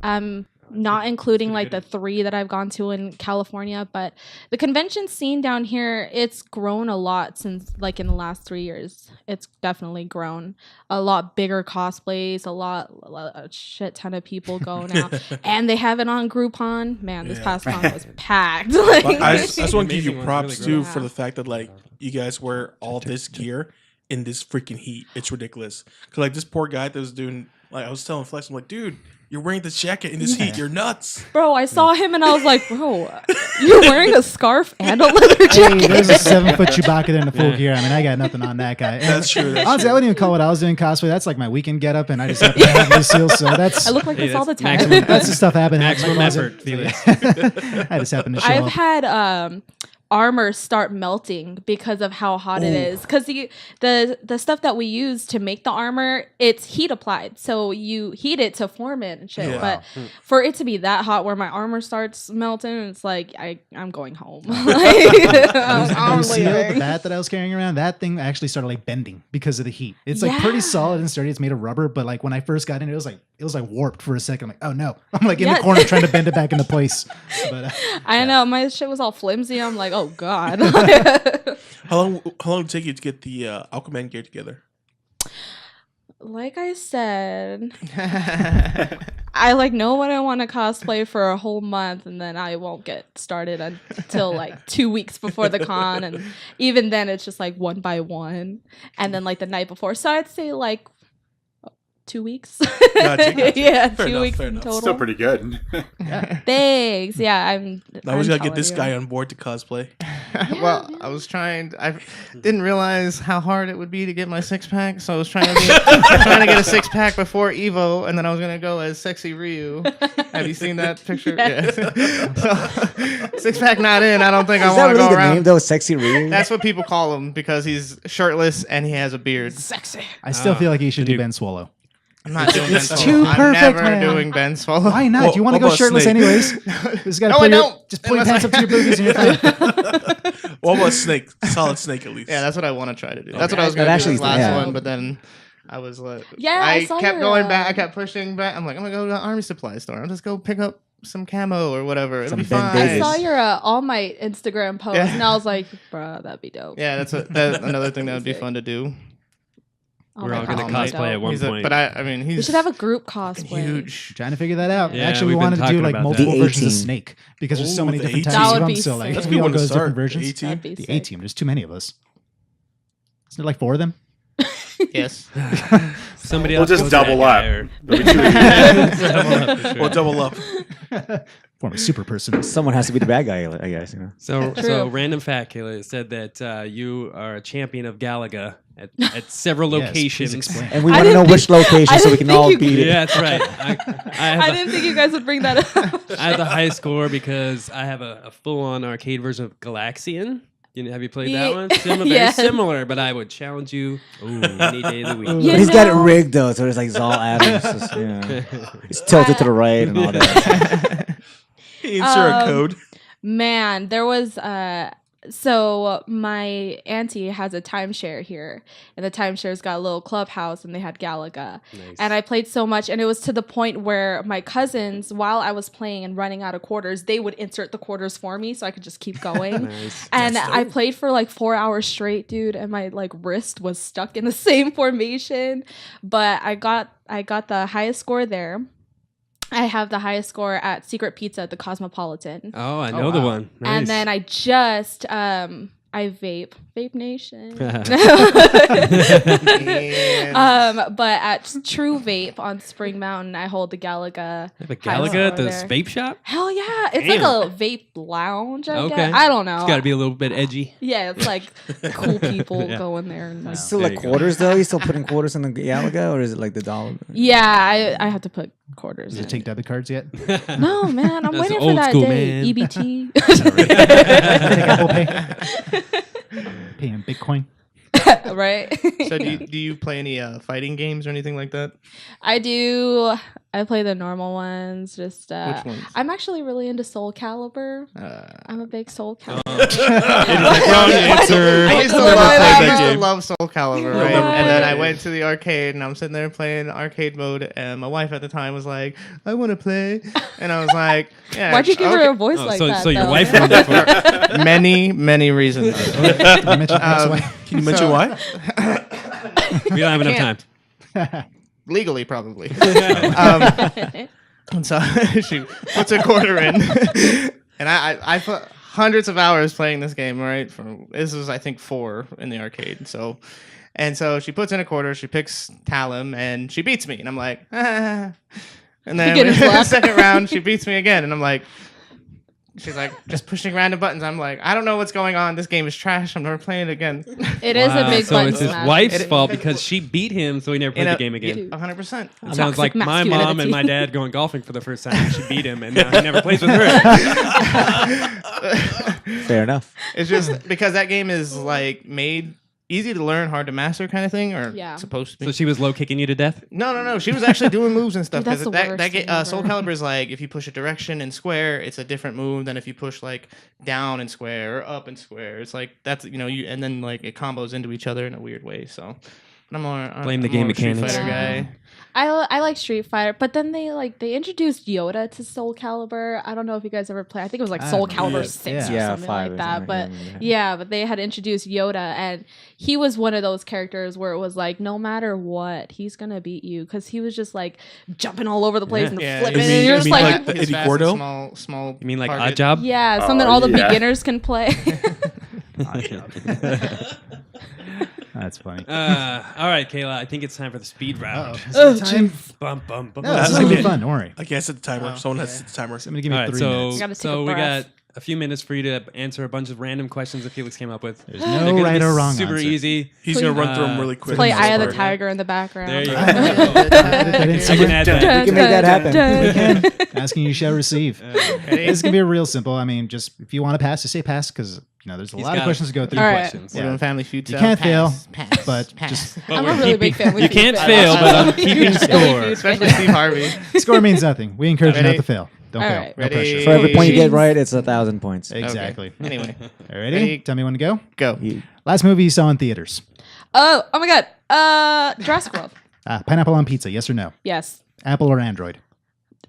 Wow.
Not including like the 3 that I've gone to in California, but the convention scene down here, it's grown a lot since like in the last 3 years. It's definitely grown. A lot bigger cosplays, a shit ton of people go now, and they have it on Groupon. Man, this
Yeah.
past con was packed. Like,
But I just want to give
Amazing
you
ones,
props
really
too
great.
for the fact that like you guys wear all this gear in this freaking heat. It's ridiculous. Cause like this poor guy that was doing, like I was telling Flex, I'm like, dude, you're wearing this jacket in this heat. You're nuts.
bro, I saw him and I was like, bro, you're wearing a scarf and a leather
Hey,
jacket.
there's a 7-foot Chewbacca in the full gear. I mean, I got nothing on that guy. And
That's true. That's
honestly,
true.
I wouldn't even call what I was doing cosplay. That's like my weekend getup, and I just happen to have Lucille. So that's
I look like
Hey,
this all the
that's
time.
maximum-
that's the stuff happening.
Maximum effort, Felix.
I just happen to show
I've
up.
had armor start melting because of how hot it is. Because the stuff that we use to make the armor, it's heat applied, so you heat it to form it and shit.
Yeah.
But for it to be that hot where my armor starts melting, it's like I'm going home. Like, I'm
Lucille, the
leaving.
bat that I was carrying around, that thing actually started like bending because of the heat. It's like pretty
Yeah.
solid and sturdy. It's made of rubber, but like when I first got in, it was like warped for a second. I'm like, oh no! I'm like in
Yeah.
the corner trying to bend it back into place. But
I know my shit was all flimsy. I'm like, oh god.
How long did it take you to get the Aquaman gear together?
Like I said, I like know what I want to cosplay for a whole month, and then I won't get started until like 2 weeks before the con, and even then it's just like one by one, and then like the night before. So I'd say like 2 weeks.
Gotcha.
Yeah,
Fair
2
enough,
weeks
fair
in
enough.
total.
Still pretty good.
Thanks. Yeah,
I was
I'm
gonna get this
telling
guy
you.
on board to cosplay.
Well, I was trying. I didn't realize how hard it would be to get my 6-pack, so I was trying to get a 6-pack before Evo, and then I was gonna go as sexy Ryu. Have you seen that picture?
Yes.
Yeah. So, 6-pack not in. I don't think I
Is that
want to
really
go
the
around.
name though? Sexy Ryu?
That's what people call him because he's shirtless and he has a beard.
Sexy.
I still feel like you should do
dude.
Ben Swallow.
I'm not doing Ben
It's
Solo.
too
I'm
perfect,
never
man.
doing Ben Solo.
Why not?
Well,
You want to
what
go
about
shirtless
Snake?
anyways? Just gotta
No, I don't.
just pull your
Unless
pants up to your boobies and you're fine.
What about Snake? Solid Snake at least.
Yeah, that's what I want to try to do. That's
Okay.
what I was
That
going to do
actually-
this last
yeah.
one, but then I was like,
Yeah, I saw
kept
your,
going back. I kept pushing back. I'm like, I'm going to go to the army supply store. I'll just go pick up some camo or whatever. It'll
Some
be
Ben
fine.
Davis.
I saw your All Might Instagram post,
Yeah.
and I was like, bruh, that'd be dope.
Yeah, that's another thing that would be fun to do.
All
We're
Might
all gonna
costume is
cosplay at
dope.
one
He's a,
point.
but I mean, he's
We should have a group cosplay.
huge.
Trying to figure that out.
Yeah,
Actually, we
we've been
wanted to do
talking
like
about
multiple
that.
versions of
The A-Team.
Snake because there's so
Ooh,
many
the
different
A-Team.
types
That
of
would
them.
be
So like
sick.
That's a
we
good
all
one
go
to
as different
start.
versions.
A-Team.
That'd be
The
sick.
A-Team. There's too many of us. Isn't there like 4 of them?
Yes.
Somebody
We'll
else
just
was that
double
guy,
up.
or-
There'll be 2 of you.
Double up for sure.
Or double up.
Form a super person.
Someone has to be the bad guy, I guess. You know.
So
True.
random fact, Kayla, it said that you are a champion of Galaga at several
Yes, please
locations.
explain.
And we
I
want to know
didn't
which
think-
location
I
so we
didn't
can all
think you
beat it.
Yeah, that's right.
I didn't think you guys would bring that up.
I have the highest score because I have a full-on arcade version of Galaxian. Have you played that
Ye-
one? Very
Yes.
similar, but I would challenge you any day of the week.
You
But he's got it
know-
rigged though, so it's like Zal Adams. Just, you know, it's tilted to the right and all that.
Insert a code.
Man, there was so my auntie has a timeshare here, and the timeshare's got a little clubhouse, and they had Galaga.
Nice.
And I played so much, and it was to the point where my cousins, while I was playing and running out of quarters, they would insert the quarters for me so I could just keep going.
Nice.
And I played for like 4 hours straight, dude, and my like wrist was stuck in the same formation. But I got the highest score there. I have the highest score at Secret Pizza at the Cosmopolitan.
Oh, I know the one. Nice.
And then I just I vape Nation.
And
But at True Vape on Spring Mountain, I hold the Galaga.
Have a
highest
Galaga at the
score there.
vape shop?
Hell yeah! It's
Damn.
like a vape lounge. I
Okay.
guess. I don't know.
It's got to be a little bit edgy.
Yeah, it's like cool people
Yeah.
go in there and like.
Still
There
like
you go.
quarters though. You still putting quarters in the Galaga, or is it like the dollar?
Yeah, I have to put quarters.
Does
in.
it take debit cards yet?
No, man, I'm
That's
waiting for
old
that
school,
day.
man.
EBT.
Take Apple Pay. Pay in Bitcoin.
Right.
so do you play any fighting games or anything like that?
I do. I play the normal ones. Just
Which ones?
I'm actually really into Soul Calibur. I'm a big Soul Calibur.
Wrong answer.
I used to
Never
love,
played
I
that
used to
game.
love Soul Calibur, right?
never
And then
played
I
it.
went to the arcade, and I'm sitting there playing arcade mode, and my wife at the time was like, "I want to play," and I was like, "Yeah."
Why'd you give her
okay.
a voice
Oh,
like
so
that?
your
though?
wife ruined it for you.
Many reasons.
Did I mention that's
Can you mention why?
We don't have enough time.
why?
Legally, probably. And so she puts a quarter in, and I put hundreds of hours playing this game. Right, this was I think 4 in the arcade. So she puts in a quarter. She picks Talim, and she beats me, and I'm like, ah. And then
Beginner's luck.
second round, she beats me again, and I'm like. She's like just pushing random buttons. I'm like, I don't know what's going on. This game is trash. I'm never playing it again.
It is a big
so
button
it's his
smash.
wife's fault because she beat him, so he never played the game again.
100%.
Sounds
Toxic
like my mom
masculinity.
and my dad going golfing for the first time. She beat him, and now he never plays with her.
Fair enough.
It's just because that game is like made easy to learn, hard to master kind of thing, or
Yeah.
supposed to be.
So she was low kicking you to death.
No. She was actually doing moves and stuff.
Dude, that's
'cause
the worst thing
Soul
ever.
Calibur is like if you push a direction and square, it's a different move than if you push like down and square or up and square. It's like that's and then like it combos into each other in a weird way. So I'm more
Blame the
I'm
game
more of a Street
mechanics.
Fighter
Yeah.
guy.
I like Street Fighter, but then they introduced Yoda to Soul Calibur. I don't know if you guys ever played. I think it was like
I
Soul
remember
Calibur
that.
6 or
Yeah.
something
5
like
or
that.
something,
But
yeah.
but they had introduced Yoda, and he was one of those characters where it was like no matter what, he's gonna beat you because he was just like jumping all over the place and
Yeah,
flipping,
you
and
mean-
you're
you
just
mean
like,
like the
He's
Eddie
fast and
Gordo?
small.
You mean like
target.
Odd Job?
yeah, something all the
yeah.
beginners can play.
That's funny.
All right, Kayla. I think it's time for the speed round.
Oh,
Time.
Bum, bum, bum,
No,
bum.
this is
I
gonna be
did.
fun. Don't worry.
I guess set the timer. Someone has to set the timer.
Somebody give me
All right,
3
so
minutes.
Gotta take
so
a
we
breath.
got a few minutes for you to answer a bunch of random questions that Felix came up with.
There's
They're
no
gonna
right
be
or wrong
super
answer.
easy.
He's gonna run through them really
Uh,
quick.
Play Eye of the
Sorry.
Tiger in the background.
There you go.
I didn't
I
see
can
it.
add that.
We can make that happen.
We can. Asking you shall receive. This is gonna be real simple. I mean, just if you want to pass, just say pass because there's a
He's
lot of
got
questions to go through.
All right.
questions.
We're doing Family Feud.
You
so
can't fail,
pass,
but
pass.
just
I'm a really big fan.
You can't fail, but I'm keeping score.
Especially Steve Harvey.
score means nothing. We encourage you not
Ready?
to fail. Don't
All
fail.
right.
No
Ready?
pressure.
For every point you get
Jeez.
right, it's 1,000 points.
Exactly.
Okay. Anyway,
All ready?
Ready?
Tell me when to go.
go.
Last movie you saw in theaters.
Oh my god. Jurassic World.
Pineapple on pizza. Yes or no?
Yes.
Apple or Android?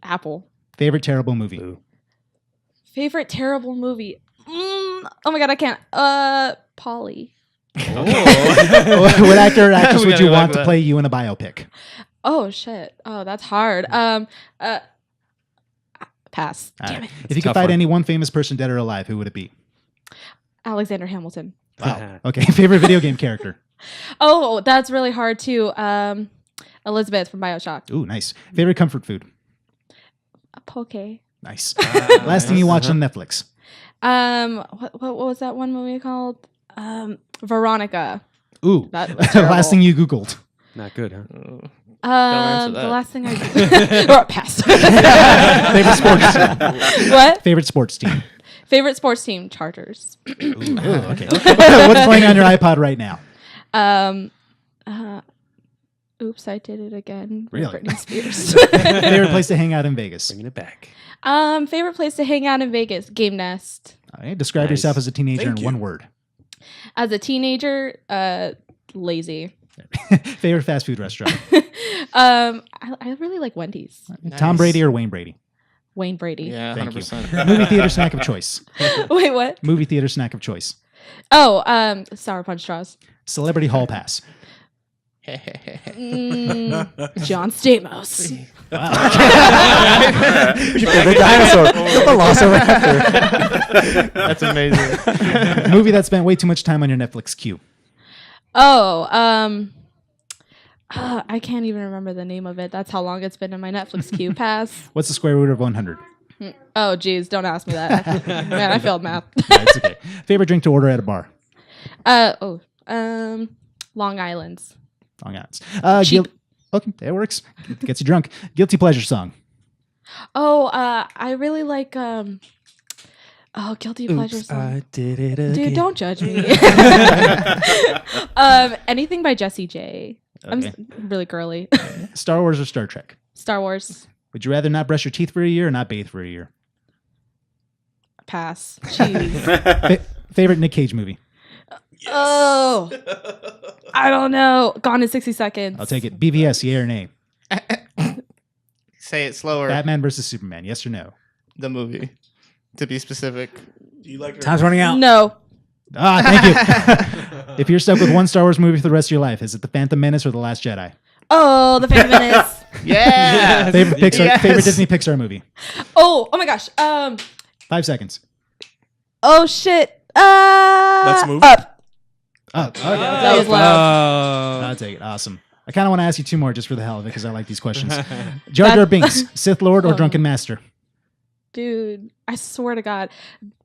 Apple.
Favorite terrible movie?
Favorite terrible movie. Oh my god, I can't. Polly.
What actor or actress
We
would
gotta
you
go back
want
to
to
that.
play you in a biopic?
Oh shit. Oh, that's hard. Pass.
All
Damn
right.
it.
If you could
tough
fight
one.
any one famous person, dead or alive, who would it be?
Alexander Hamilton.
Wow. Okay. Favorite video game character?
Oh, that's really hard too. Elizabeth from BioShock.
Ooh, nice. Favorite comfort food?
Poke.
Nice. Last thing you watched on Netflix?
What was that one movie called? Veronica.
Ooh.
That was terrible.
Last thing you Googled?
Not good, huh?
answer
The
that.
last thing I pass.
Favorite sports team?
What?
Favorite sports team?
Favorite sports team? Chargers.
Ooh, okay. What's playing on your iPod right now?
Oops, I did it again.
Really?
Britney Spears.
Favorite place to hang out in Vegas?
Bringing it back.
Favorite place to hang out in Vegas? Game Nest.
All right. Describe
Nice.
yourself as a teenager
Thank
in
you.
one word.
As a teenager, lazy.
Favorite fast food restaurant?
I really like Wendy's.
Tom Brady or Wayne Brady?
Wayne Brady.
Yeah,
Thank you.
100%.
Movie theater snack of choice.
Wait, what?
Movie theater snack of choice.
Oh, Sour Punch Straws.
Celebrity hall pass.
John Stamos.
Your favorite dinosaur. The Velociraptor.
That's amazing.
Movie that spent way too much time on your Netflix queue.
Oh, I can't even remember the name of it. That's how long it's been in my Netflix queue. Pass.
What's the square root of 100?
Oh, geez, don't ask me that. Man, I failed math.
That's okay. Favorite drink to order at a bar?
Long Island's.
Long odds.
Cheap.
Okay, that works. Gets you drunk. Guilty pleasure song.
Oh, I really like guilty pleasure
Oops,
song.
I did it again.
Dude, don't judge me. Anything by Jessie J. I'm
Okay.
really girly.
Star Wars or Star Trek?
Star Wars.
Would you rather not brush your teeth for a year or not bathe for a year?
Pass. Jeez.
Favorite Nick Cage movie?
Oh, I don't know. Gone in 60 Seconds.
I'll take it. BVS, yay or nay?
Say it slower.
Batman versus Superman, yes or no?
The movie. To be specific.
Do you like her?
Time's running out.
No.
Ah, thank you. If you're stuck with one Star Wars movie for the rest of your life, is it The Phantom Menace or The Last Jedi?
Oh, The Phantom Menace.
Yeah.
Favorite Pixar,
Yes.
favorite Disney Pixar movie?
Oh my gosh.
5 seconds.
Oh shit.
That's a movie?
Up.
Oh, okay.
That was loud.
I'll take it. Awesome. I kind of want to ask you two more just for the hell of it because I like these questions. Jar Jar Binks, Sith Lord or Drunken Master?
Dude, I swear to God,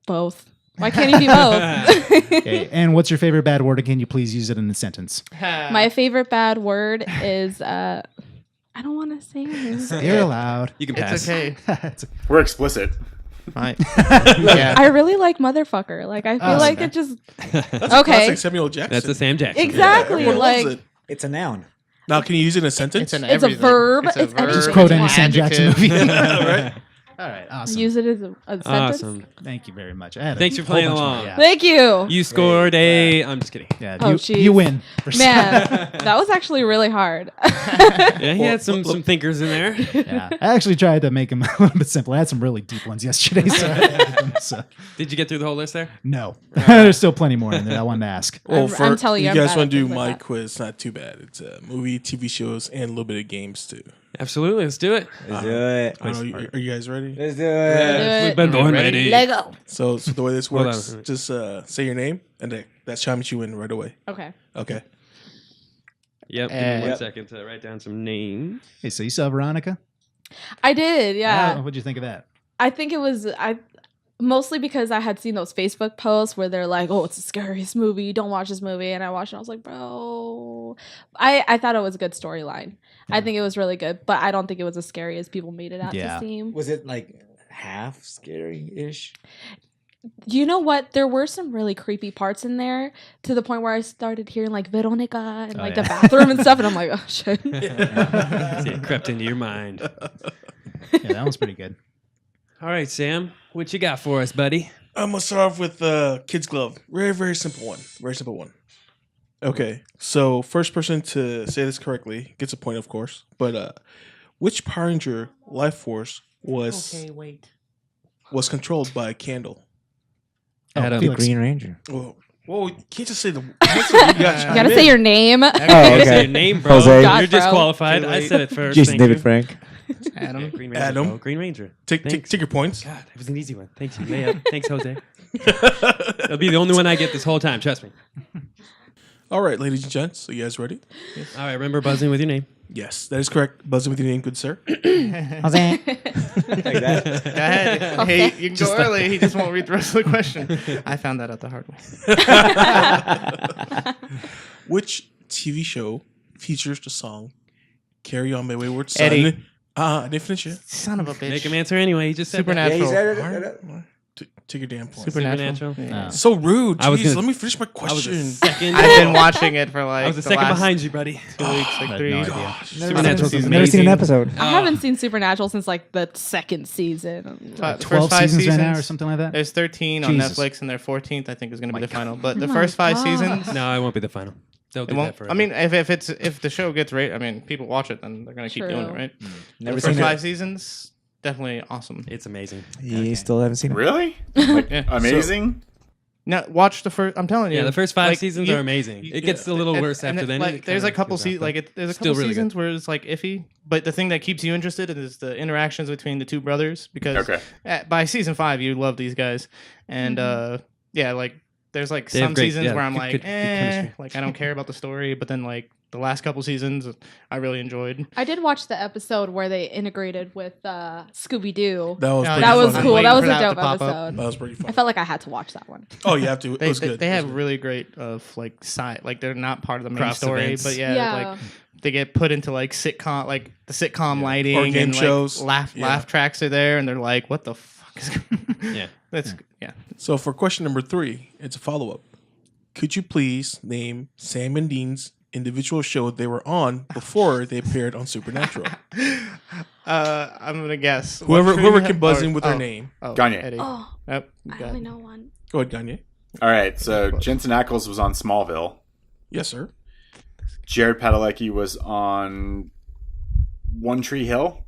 both. Why can't you be both?
Okay. And what's your favorite bad word? Can you please use it in a sentence?
My favorite bad word is I don't want to say it.
You're allowed.
You can pass.
It's okay.
We're explicit.
Fine. Yeah.
I really like motherfucker. Like I feel like
okay.
it just
That's
Okay.
classic Samuel Jackson.
That's the Sam Jackson.
exactly
Everyone loves
like
it.
It's a noun.
Now, can you use it in a sentence?
It's an
It's a
everything.
verb.
It's a
It's
verb.
Just
quote
It's
any
an
Sam Jackson
adjective.
movie.
right?
All right. Awesome.
use it as a sentence.
Awesome.
Thank you very much. I had a
Thanks for
whole
playing
bunch more,
along.
Yeah.
Thank you.
You scored a. I'm just kidding.
Yeah,
Oh,
you,
jeez.
you win. For
Man, that was actually really hard.
Yeah, he had some thinkers in there.
Yeah. I actually tried to make them a little bit simpler. I had some really deep ones yesterday. So
Did you get through the whole list there?
no, there's still plenty more in there I wanted to ask.
I'm telling you,
you
I'm
guys
bad
want
at
to do
things like
my
that.
quiz? It's not too bad. It's a movie, TV shows, and a little bit of games too.
Absolutely. Let's do it.
Let's do it.
I don't know, are you guys ready?
Let's do
Do
it.
it.
We've been born
Ready?
ready.
Lego.
So the way this
Hold
works,
on.
just say your name, and that chimes you in right away.
Okay.
Okay.
Yep. Give me one
Yep.
second to write down some names.
Hey, so you saw Veronica?
I did. Yeah.
What'd you think of that?
I think it was mostly because I had seen those Facebook posts where they're like, "Oh, it's the scariest movie. Don't watch this movie." And I watched it. And I was like, "Bro," I thought it was a good storyline. I think it was really good, but I don't think it was as scary as people made it out
Yeah.
to seem.
Was it like half scary-ish?
You know what? There were some really creepy parts in there to the point where I started hearing like Veronica and the bathroom and stuff, and I'm like, oh shit.
See, it crept into your mind.
Yeah, that one's pretty good.
All right, Sam, what you got for us, buddy?
I'm gonna start off with Kid's Glove. Very simple one. Very simple one. Okay, so first person to say this correctly gets a point, of course. But which Power Ranger life force was controlled by a candle?
Adam.
The Green Ranger.
Whoa, you can't just say the.
You gotta say your name.
Oh,
Say
okay.
your name, bro.
Jose.
God,
You're
bro.
disqualified. I said it first.
Jason
Thank
David
you.
Frank.
Adam.
Green Ranger.
Adam.
Bro. Green Ranger.
Take your points.
God, it was an easy one. Thanks, you. Layup. Thanks, Jose. It'll be the only one I get this whole time. Trust me.
All right, ladies and gents, are you guys ready?
All right, remember buzzing with your name.
Yes, that is correct. Buzzing with your name, good sir.
Jose.
Go ahead. Hey, you can go early. He just won't read the rest of the question. I found that out the hard way.
Which TV show features the song "Carry On My Wayward Son"?
Eddie.
I didn't finish it.
Son of a bitch.
Make him answer anyway. He just said that.
Supernatural.
Take your damn point.
Supernatural.
Supernatural.
So rude.
I was
Jeez,
gonna-
let me finish my
I was a
question.
second.
I've been watching it for like
I was a
the
second
last
behind you, buddy.
2 weeks, like
I
3.
had no idea.
Supernatural's
season.
Never seen an
amazing.
episode.
I haven't seen Supernatural since like the second season.
The
12
first 5
seasons right now or
seasons.
something like that?
There's 13 on
Jesus.
Netflix, and their 14th I think is going to be the final. But the
Oh
first
my
5
God.
seasons,
No, it won't be the final. They'll
it
do
won't.
that forever.
I mean, if the show gets rated, I mean, people watch it, then they're going to keep doing it,
True.
right?
Never
The
seen
first
it.
5 seasons, definitely awesome.
it's amazing.
You still haven't seen it.
Really? Like,
Yeah.
amazing?
Now watch the first. I'm telling you,
Yeah, the first 5
like,
seasons are amazing. It gets a little worse
and
after then.
Like,
It
there's
kinda
a couple
goes off, but
there's a
still
couple
really
seasons where it's like iffy, but the thing that keeps you interested is the interactions between the two brothers because
Okay.
by season 5 you love these guys, and yeah, like there's like
They have
some
great-
seasons
yeah,
where I'm
good-
like,
good chemistry.
like I don't care about the story, but then like the last couple seasons I really enjoyed.
I did watch the episode where they integrated with Scooby Doo.
That was
Yeah,
pretty
That was
funny.
cool.
waiting
That was
for
a
that to
dope
pop up.
episode.
That was pretty
I
funny.
felt like I had to watch that one.
Oh, you have to. It
They,
was good.
they
It was
have
good.
really great like side, like they're not part of the main
Cross
story,
events.
but like they get put into like sitcom, like the sitcom lighting
Or game
and
shows.
Like, laugh tracks are there, and they're like, "What the fuck is?"
Yeah.
That's yeah.
So for question number 3, it's a follow-up. Could you please name Sam and Dean's individual show they were on before they appeared on Supernatural?
I'm gonna guess
Whoever can buzz in with their name.
Gagne.
Eddie.
Oh,
Yep.
I
got
only
it.
know one.
Go ahead, Gagne.
All right. So Jensen Ackles was on Smallville.
Yes, sir.
Jared Padalecki was on One Tree Hill.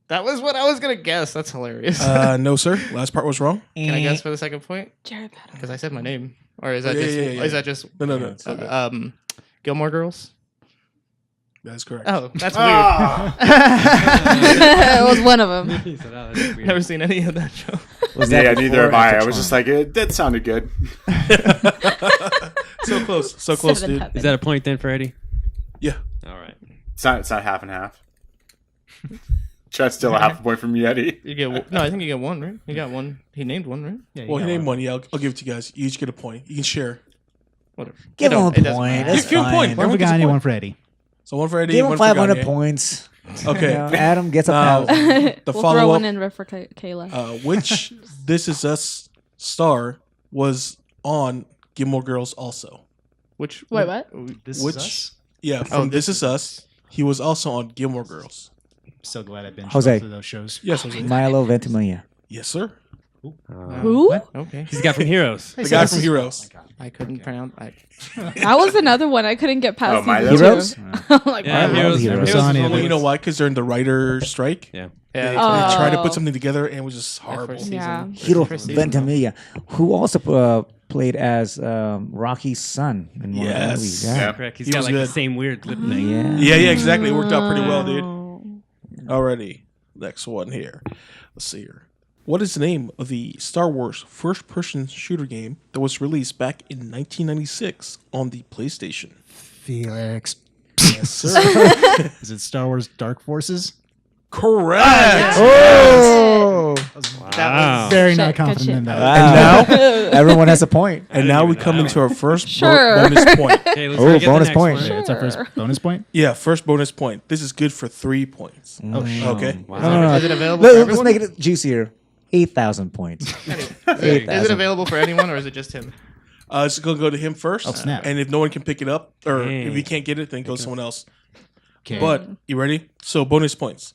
That was what I was gonna guess. That's hilarious.
No, sir. Last part was wrong.
Can I guess for the second point?
Jared Padalecki.
Because I said my name, or is that
Yeah,
just
yeah.
is that just
No.
Gilmore Girls?
That's correct.
Oh, that's
Ah!
It was one of them.
He said, "Oh, that's
weird.
weird."
Never seen any of that show.
Was
Yeah,
that
neither
before
have
or
I.
after
I was just
Tron?
like, that sounded good.
So close. So close,
Seven
dude.
Heaven.
Is that a point then for Eddie?
Yeah.
All right.
It's not half and half. Try's still a half a point from you, Eddie.
You get no. I think you get one, right? You got one. He named one, right?
Yeah,
Well,
you
he
got
named
one.
one. Yeah, I'll give it to you guys. You each get a point. You can share.
Whatever.
Give
It
him a
don't- it doesn't
point.
matter.
That's
Give him a point.
fine.
Why
One for
don't we get
Gagne,
a
one
point?
for Eddie.
So one for Eddie,
Give him
one for
500
Gagne.
points.
Okay.
You know, Adam gets a
Now,
thousand.
the
We'll throw one
follow-up,
in for Kayla.
which This Is Us star was on Gilmore Girls also?
Which
Wait, what?
Which, yeah, from This Is Us, he was also on Gilmore Girls.
So glad I binged
Jose.
both of those shows.
Yes, Jose.
Milo Ventimiglia.
Yes, sir.
Who?
Okay.
He's the guy from Heroes.
The guy from Heroes.
I couldn't pronounce.
That was another one I couldn't get past.
Oh, my
season
Heroes?
two. I'm like,
Yeah,
love
Heroes.
Heroes.
Heroes
Never saw
is
any of
one
Well,
of
you know why? Because they're in the writer strike.
Yeah.
They
Yeah.
tried to
Oh.
put something together and it was just horrible.
First
Yeah.
season.
Hiro
First season.
Ventimiglia, who also played as Rocky's son in one of the
Yes.
movies.
Yeah.
Yeah.
Correct. He's
He
got
was
like
good.
the same weird lip thing.
Yeah.
Yeah, exactly. It worked out pretty well, dude.
Oh.
Alrighty. Next one here. Let's see here. What is the name of the Star Wars first-person shooter game that was released back in 1996 on the PlayStation?
Felix.
Yes, sir.
Is it Star Wars Dark Forces?
Correct.
Oh!
Wow.
Very
Shit,
not
good
confident
shit.
in that.
Wow. Everyone has a point.
And now we come into our first
Sure.
bonus point.
Okay, let's
Oh,
try to get the
bonus
next
point.
one.
That's our first bonus point.
Yeah, first bonus point. This is good for 3 points.
Oh, shit.
Okay.
Wow.
No.
Is it available?
Let,
for
let's
everyone?
make it juicier. 8,000 points.
That's Is it
8,000.
available for anyone or is it just him?
It's going to go to him first.
Oh, snap.
And if no one can pick it up, or
Dang.
if he can't get it, then it goes to someone else.
Okay.
But, you ready? So, bonus points.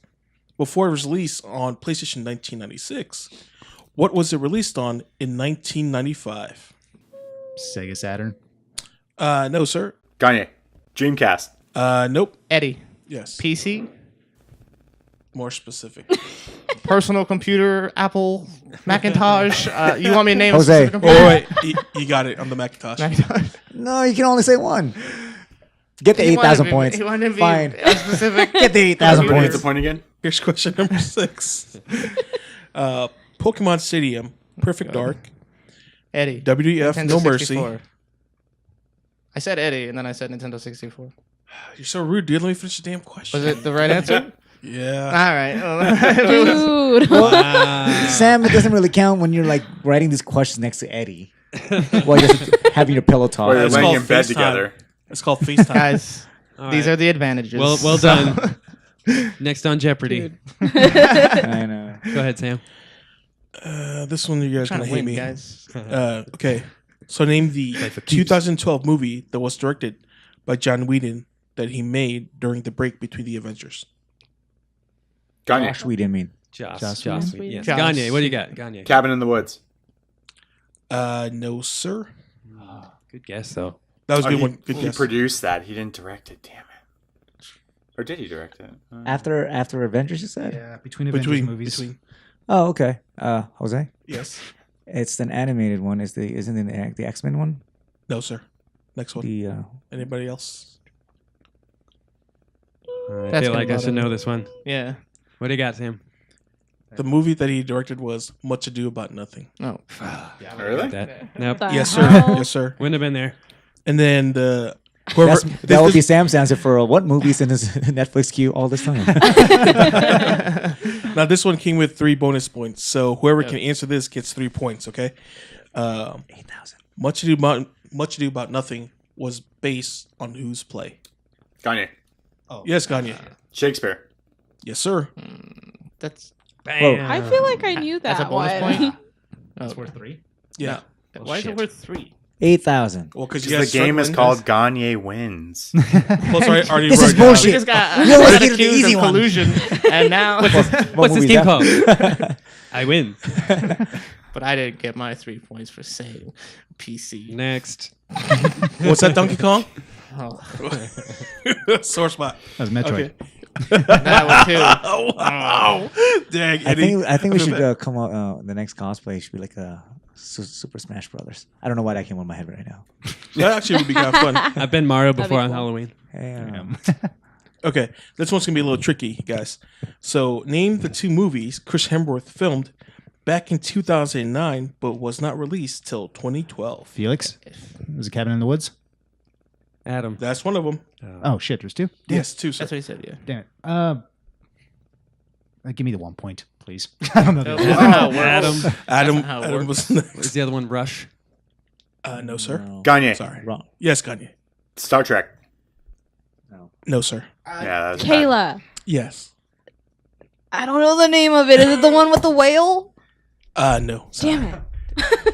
Before it was released on PlayStation 1996, what was it released on in 1995?
Sega Saturn.
No, sir.
Gagne. Dreamcast.
Nope.
Eddie.
Yes.
PC,
More specific.
personal computer, Apple, Macintosh. You want me to name
Jose.
a specific computer?
Oh, wait. You got it on the Macintosh.
Macintosh.
No, you can only say one. Get the
He wanted
8,000
to be-
points.
He wanted to be
Fine.
specific.
Get the 8,000
What's
points.
the point again?
Here's question number 6. Pokemon Stadium, Perfect Dark,
Eddie.
WDF,
Nintendo
No Mercy.
64. I said Eddie, and then I said Nintendo 64.
You're so rude, dude. Let me finish the damn question.
Was it the right answer?
Yeah.
All right.
Dude.
Sam, it doesn't really count when you're like writing these questions next to Eddie. While you're just having your pillow talk.
Or you're
It's
laying
called
in bed
FaceTime.
together.
It's called FaceTime.
Guys,
All
these
right.
are the advantages.
Well done. Next on Jeopardy.
I know.
Go ahead, Sam.
This one you guys
Trying
gonna
to
hate
win,
me.
guys.
Okay. So name the 2012 movie that was directed by John Whedon that he made during the break between the Avengers.
Gagne.
Josh, we didn't mean.
Joss.
Joss
Joss.
Whedon.
Yes.
Joss.
Gagne, what do you got? Gagne.
Cabin in the Woods.
No, sir.
Good guess, though.
That was a
Oh,
good
he,
one. Good
he
guess.
produced that. He didn't direct it. Damn it. Or did he direct it?
After Avengers, you said?
Yeah, between Avengers movies.
Between.
Oh, okay. Jose?
Yes.
It's an animated one. Isn't it the X-Men one?
No, sir. Next one.
The
Anybody else?
I
That's
feel
gonna
like I
bother
should
me.
know this one.
Yeah.
What do you got, Sam?
The movie that he directed was Much Ado About Nothing.
Oh.
Really?
That? Nope.
The
Yes, sir.
hell?
Yes, sir.
Wouldn't have been there.
And then the whoever
that would be Sam's answer for what movies in his Netflix queue all this time.
now this one came with 3 bonus points. So whoever can answer this gets 3 points. Okay.
8,000.
Much Ado About Nothing was based on whose play?
Gagne.
Yes, Gagne.
Shakespeare.
Yes, sir.
That's
Bam.
I feel like I knew that
that's a bonus
one.
point.
It's worth 3.
Yeah.
Why is it worth 3?
8,000.
Well, because
The game is called Gagne Wins.
Plus, I already
This is
wrote it down.
bullshit.
We just got,
You always
got
get the
accused
easy
of
one.
collusion, and now.
What's this
movie's
game
that?
called? I win.
But I didn't get my 3 points for saying PC.
Next.
What's that, Donkey Kong?
Oh,
Sore spot.
That was Metroid.
Okay.
that one too.
Oh, wow. Dang,
I
Eddie.
think we should come out. The next cosplay should be like a Super Smash Brothers. I don't know why that came on my head right now.
That actually would be kind of fun.
I've been Mario
That'd
before
be
on
cool.
Halloween.
Hey,
Okay, this one's gonna be a little tricky, guys. So, name the 2 movies Chris Hemsworth filmed back in 2009, but was not released till 2012.
Felix? Was it Cabin in the Woods?
Adam.
That's one of them.
Oh, shit. There's 2?
Yes, 2, sir.
That's what he said, yeah.
Damn it. Give me the 1 point, please. I don't know.
Nope.
the
That's
other.
not how it works.
Adam,
not how it
Adam
works.
was
What's
next.
the other one? Rush.
No, sir.
No.
Gagne.
Sorry.
Wrong.
Yes, Gagne.
Star Trek.
No, sir.
Yeah, that was
Kayla.
Yes.
I don't know the name of it. Is it the one with the whale?
No.
Damn it.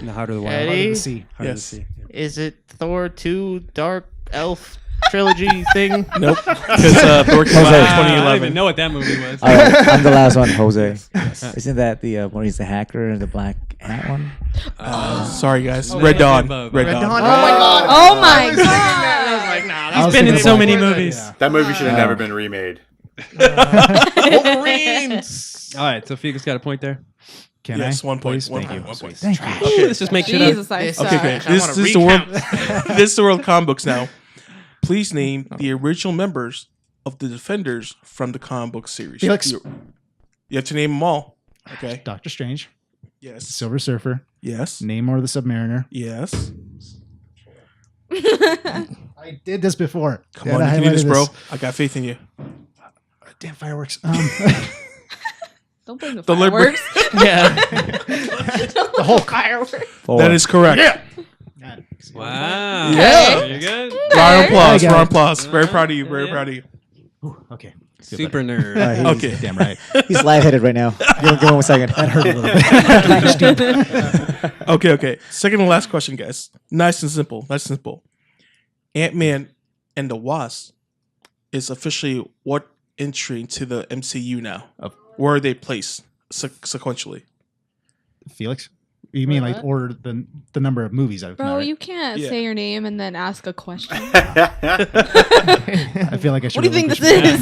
In the Heart of the Wild.
Eddie?
Heart of the Sea.
Heart of the
Yes.
Sea.
Is it Thor 2 Dark Elf trilogy thing?
Nope. Because Thor came out in
Jose.
I don't
2011.
even know what that movie was.
All right, I'm the last one, Jose. Isn't that the where he's the hacker and the black hat one?
Sorry, guys.
Oh,
Red
yeah,
Dawn.
Bob.
Red
Red
Dawn.
Dawn? Oh my god!
Oh my god.
I was like, nah,
I was
Been in
thinking
so
about
many
it.
movies.
Yeah.
That movie should have never been remade.
Wolverines!
All right, so Figus got a point there.
Can
Yes,
I?
1 point.
Please?
1
Thank
point.
you.
1 point.
Thank you.
Okay, let's just make shit up.
Jesus, I suck.
Okay, great.
I
This
wanna
is the world.
recount.
This is the world comic books now. Please name the original members of the Defenders from the comic book series.
Felix.
You have to name them all. Okay.
Doctor Strange,
Yes.
Silver Surfer,
Yes.
Namor the Submariner.
Yes.
I did this before.
Come
Dad,
on,
I
you can do this,
highlighted
bro. I got faith in you.
Damn fireworks.
Don't bring the
The liber-
fireworks.
Yeah.
the Hulk.
Fireworks.
4.
That is correct.
Wow.
Yeah.
You good?
Round of applause.
I got
Round of
it.
applause. Very proud of you. Very proud of you.
Okay.
Super nerd.
He's,
Okay.
Damn right.
he's lightheaded right now. Give him 1 second.
That hurt a little bit.
Okay. Second and last question, guys. Nice and simple. Ant-Man and the Wasp is officially what entry to the MCU now? Where are they placed sequentially?
Felix? You mean like order the number of movies I've
Bro, you can't
Yeah.
say your name and then ask a question.
I feel like I should.
What do you think this
relinquish
is?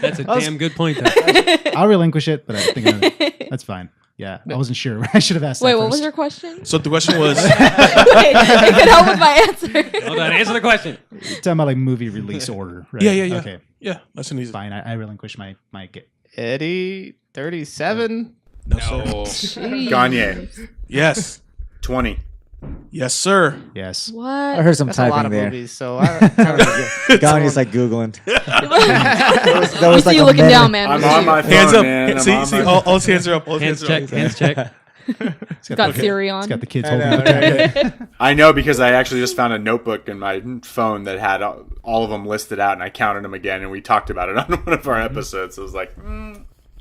That's a damn good point, though.
it. I'll relinquish it, but I think that's fine. Yeah, I wasn't sure. I should have asked.
Wait,
that
what was
first.
your question?
So the question was,
Wait, it could help with my answer.
Hold on, answer the question.
You're talking about like movie release order, right?
Yeah.
Okay,
yeah, that's an easy.
fine. I relinquish my get.
Eddie, 37.
No, sir.
Gagne,
Yes.
20.
Yes, sir.
Yes.
What?
I heard some
That's a lot
typing
of
there.
movies, so I
Gagne's like Googling. that
We
was
see
like
you
a
looking
minute.
down, man.
I'm on my phone,
Hands up.
man. I'm
See,
on my-
all his hands are up. All his
Hands
hands are
check.
up.
Hands check.
It's
Got
the-
Siri on.
It's got the kids
I
holding
know,
the packet.
I know because I actually just found a notebook in my phone that had all of them listed out, and I counted them again, and we talked about it on one of our episodes. So I was like,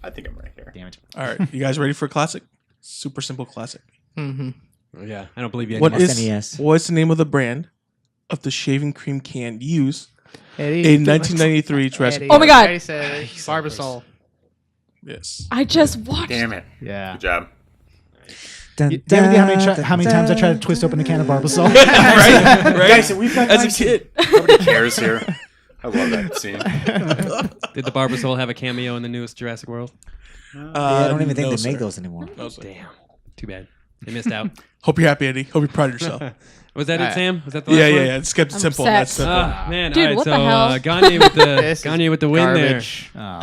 I think I'm right here.
Damn it.
All right, you guys ready for a classic? Super simple classic.
Yeah, I don't believe you.
What
anymore.
is
NES.
what's the name of the brand of the shaving cream can used
Eddie,
in 1993 Jurassic
Eddie,
Oh my God.
I already said Barbasol.
Yes.
I just watched.
Damn it.
Yeah.
Good job.
Dun,
Do you have any idea how many times I tried to twist open a can of Barbasol?
Right?
Guys, we've got
As a kid.
Nobody cares here. I love that scene.
Did the Barbasol have a cameo in the newest Jurassic World?
I don't even think
no,
they make
sir.
those anymore.
No, sir.
Damn. Too bad. They missed out.
Hope you're happy, Eddie. Hope you're proud of yourself.
Was that it,
Alright.
Sam? Was that the last
Yeah.
one?
It's kept
I'm
simple.
set.
That's simple.
Ah, man.
Dude,
all right,
what
so
the hell?
Gagne with
This is
the with the win
garbage.
Oh.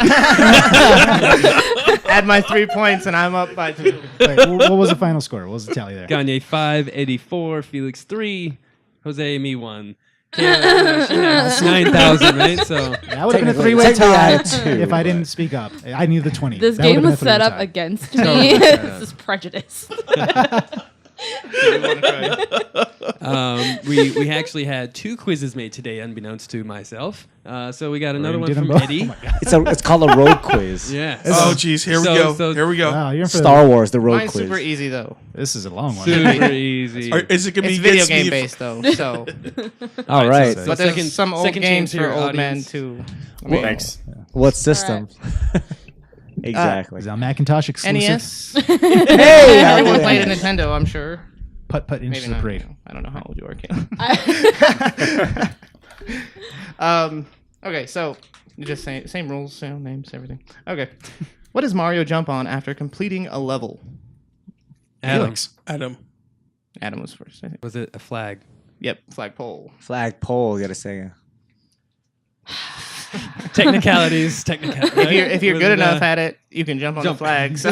Add my 3 points and I'm up by 2.
Wait, what was the final score? What was the tally there?
there. Gagne 5, Eddie 4, Felix 3, Jose me 1. Kayla, she has 9,000, right? So
That would have been a
Technically-
three-way
technically I
tie
had two,
if I
but-
didn't speak up. I needed the 20.
This
That
game
would've
was
been a
set up
three-way tie.
against me. This is prejudice.
we actually had 2 quizzes made today, unbeknownst to myself. So we got another one
did them
from
both?
Eddie.
Oh my God.
It's called a road quiz.
Yeah.
Oh, geez. Here we
So-
go.
so-
Here we go.
Wow, you're in for
Star Wars, the road
Mine's
quiz.
super easy though.
This is a long one.
Super easy.
Is it gonna
It's
be
video
against
game
me?
based though, so
All right.
so-
but there's some old
second
games
chance
for
here,
old men
audience.
too.
Thanks.
What system? exactly.
Is that Macintosh exclusive?
NES.
Hey,
Everyone played a Nintendo, I'm sure.
Putt into
Maybe
the
not.
parade.
I don't know how old you are, Kayla. Okay, so you just say same rules, same names, everything. Okay. What does Mario jump on after completing a level?
Adam.
Felix.
Adam.
Adam was first, I think.
Was it a flag?
Yep, flagpole.
Flagpole, you gotta say.
Technicalities.
If you're good enough at it, you can jump on the flag. So.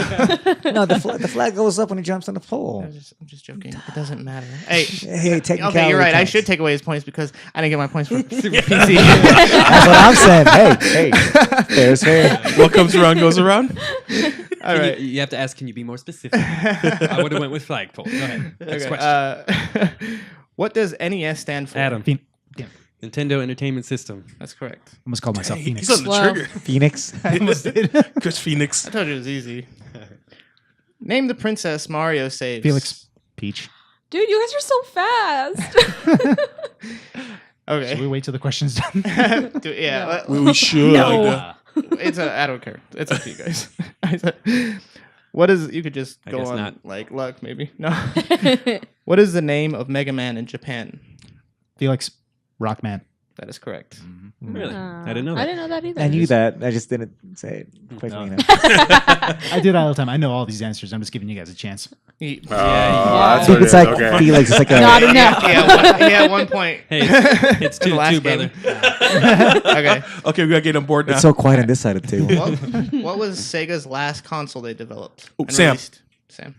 No, the flag goes up when he jumps on the pole.
I'm just joking. It doesn't matter. Hey,
Hey, technicality
okay, you're right. I
counts.
should take away his points because I didn't get my points for Super PC.
That's what I'm saying. Hey, fair's fair.
What comes around goes around.
All right.
You have to ask, can you be more specific? I would have went with flagpole. Go ahead. Next
Okay,
question.
what does NES stand for?
Adam.
Damn.
Nintendo Entertainment System.
That's correct.
Almost called myself Phoenix.
He's on the
Wow.
trigger.
Phoenix.
I almost did.
Chris Phoenix.
I told you it was easy. Name the princess Mario saves.
Felix. Peach.
Dude, you guys are so fast.
Okay.
Should we wait till the question's done?
Yeah.
We should.
No.
I don't care. It's up to you guys. What is? You could just
I
go
guess
on
not.
like luck maybe. No. What is the name of Mega Man in Japan?
Felix. Rockman.
That is correct.
Really? I didn't know that.
I didn't know that either.
I knew that. I just didn't say it quickly enough.
I do that all the time. I know all these answers. I'm just giving you guys a chance.
That's what it
It's
is.
like
Okay.
Felix. It's like
Not
a.
enough.
He had 1 point.
Hey, it's
In the
2-2,
last
brother.
game. Okay.
Okay, we gotta get on board now.
It's so quiet on this side of the table.
What was Sega's last console they developed?
Oh,
and
Sam.
released? Sam.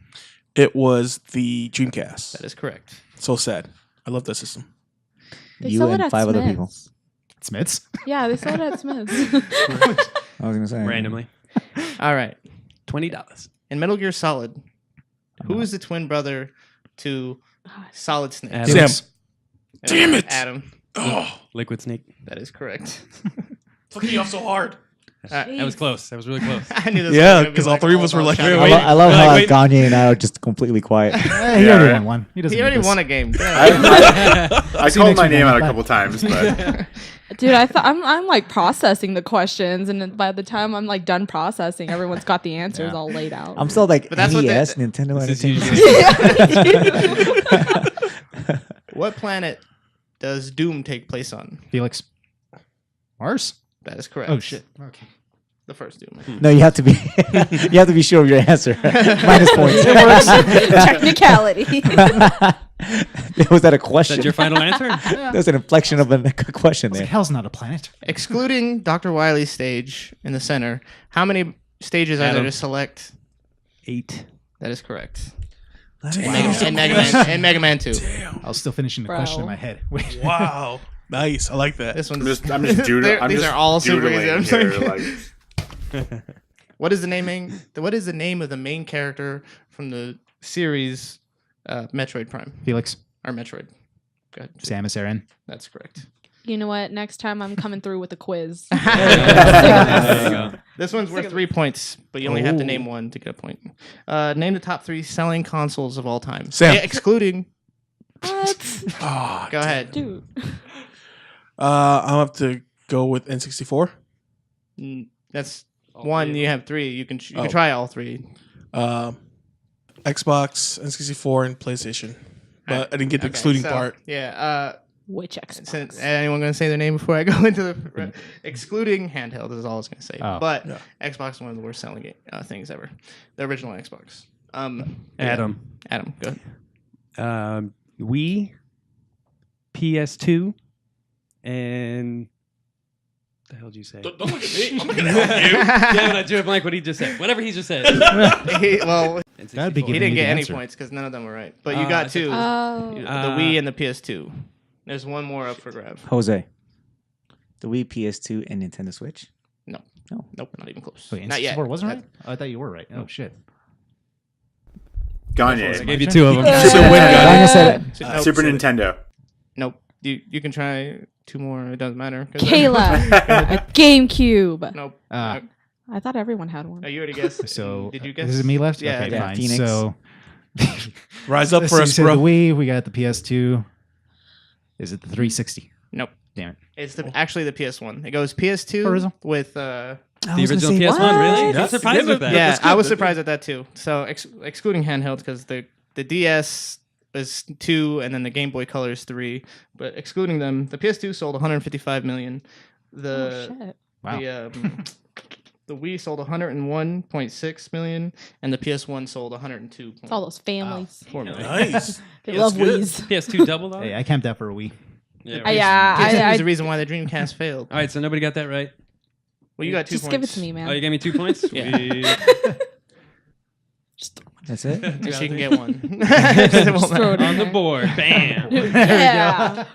It was the Dreamcast.
That is correct.
So sad. I love that system.
They
You
sell it
and
at
5 other
Smith's.
people.
Smiths.
Yeah, they sell it at Smith's.
I was gonna say
Randomly.
All right.
$20.
In Metal Gear Solid, who is the twin brother to Solid Snake?
Adam.
Sam. Damn it.
Adam.
Oh,
Liquid Snake.
That is correct.
fucking you off so hard.
That was close. That was really close.
I knew this.
Yeah,
was gonna be
'cause all three of us were
about
like,
Shadow.
wait,
I love
We're
how
like, wait.
Gagne and I are just completely quiet.
He
Yeah,
already
right.
won one. He doesn't.
He
need
already
this.
won a game.
I
See you
called
next
my
week,
name
man.
out a
Bye.
couple times, but
Dude, I'm like processing the questions, and then by the time I'm like done processing, everyone's got the answers all laid out.
I'm still like
But that's what
NES, Nintendo
This is
Entertainment.
usually-
What planet does Doom take place on?
Felix. Mars?
That is correct.
Oh shit. Okay.
The first Doom.
No, you have to be you have to be sure of your answer. Minus points.
Technicality.
Was that a
Is
question?
that your final answer?
That's an inflection of a question
Like,
there.
hell's not a planet.
Excluding Dr. Wily's stage in the center, how many stages are there
Adam.
to select?
8.
That is correct.
Wow.
And Mega Man 2.
I was still finishing the
Bro.
question in my head. Wait.
Wow. Nice. I like that.
This
I'm
one's
just doodling.
These are all super easy. I'm
here,
sorry.
like,
What is the name of the main character from the series Metroid Prime
Felix.
or Metroid? Go ahead.
Samus Aran.
That's correct.
You know what? Next time I'm coming through with a quiz.
There you go.
This one's worth 3 points, but you only have to name one to get a point. Name the top 3 selling consoles of all time.
Sam.
Yeah, excluding.
What?
Oh,
Go ahead.
Dude.
I'll have to go with N64.
That's
All
one.
three
You
of
have 3. You can
Oh.
try all 3.
Xbox, N64, and PlayStation. But I didn't get the
Okay,
excluding
so,
part.
Yeah.
Which Xbox?
Since anyone going to say their name before I go into the excluding handheld is all I was going to say.
Oh.
But
Yeah.
Xbox is one of the worst selling things ever. The original Xbox.
Adam.
Adam, go ahead.
Wii, PS2, and the hell did you say?
Don't look at me. I'm gonna help you.
Damn it, I drew a blank what he just said. Whatever he just said.
Well,
That'd be
he
giving
didn't
you
get
the
any
answer.
points because none of them were right. But you
I
got
said-
2.
Oh.
The Wii and the PS2. There's one more up for grab.
Jose. The Wii, PS2, and Nintendo Switch.
No.
No.
Nope, not even close.
Wait,
Not yet.
N64 wasn't right? Oh, I thought you were right. Oh shit.
I
Gagne.
gave you 2 of them.
Gagne said it.
Nope.
Super Nintendo.
Nope. You can try 2 more. It doesn't matter. 'cause-
Kayla. A GameCube.
Nope.
Ah.
I thought everyone had one.
Oh, you already guessed.
So
did you guess?
Is it me left?
Yeah.
Okay,
Yeah,
fine.
Phoenix.
So
Rise up for
so you
us,
said
bro.
the Wii, we got the PS2. Is it the 360?
Nope.
Damn it.
It's actually the PS1. It goes PS2
Original?
with
The original PS1, really?
That's-
I'm surprised with that.
yeah.
that's good.
I was surprised at that too. So excluding handheld because the DS is 2 and then the Game Boy Color is 3, but excluding them, the PS2 sold 155 million.
Oh,
The
shit.
Wow.
the Wii sold 101.6 million, and the PS1 sold 102.
It's all those families.
4 million.
Nice.
They
Yeah,
love
that's good.
Wii's.
PS2 double though?
Hey, I camped out for a Wii.
Yeah.
PS2
I
is the reason why the Dreamcast failed.
All right, so nobody got that right.
Well, you got 2
just
points.
give it to me, man.
Oh, you gave me 2 points?
Yeah.
Sweet.
That's it.
So she can get one.
Just throw it in
On the
there.
board. Bam.
Yeah.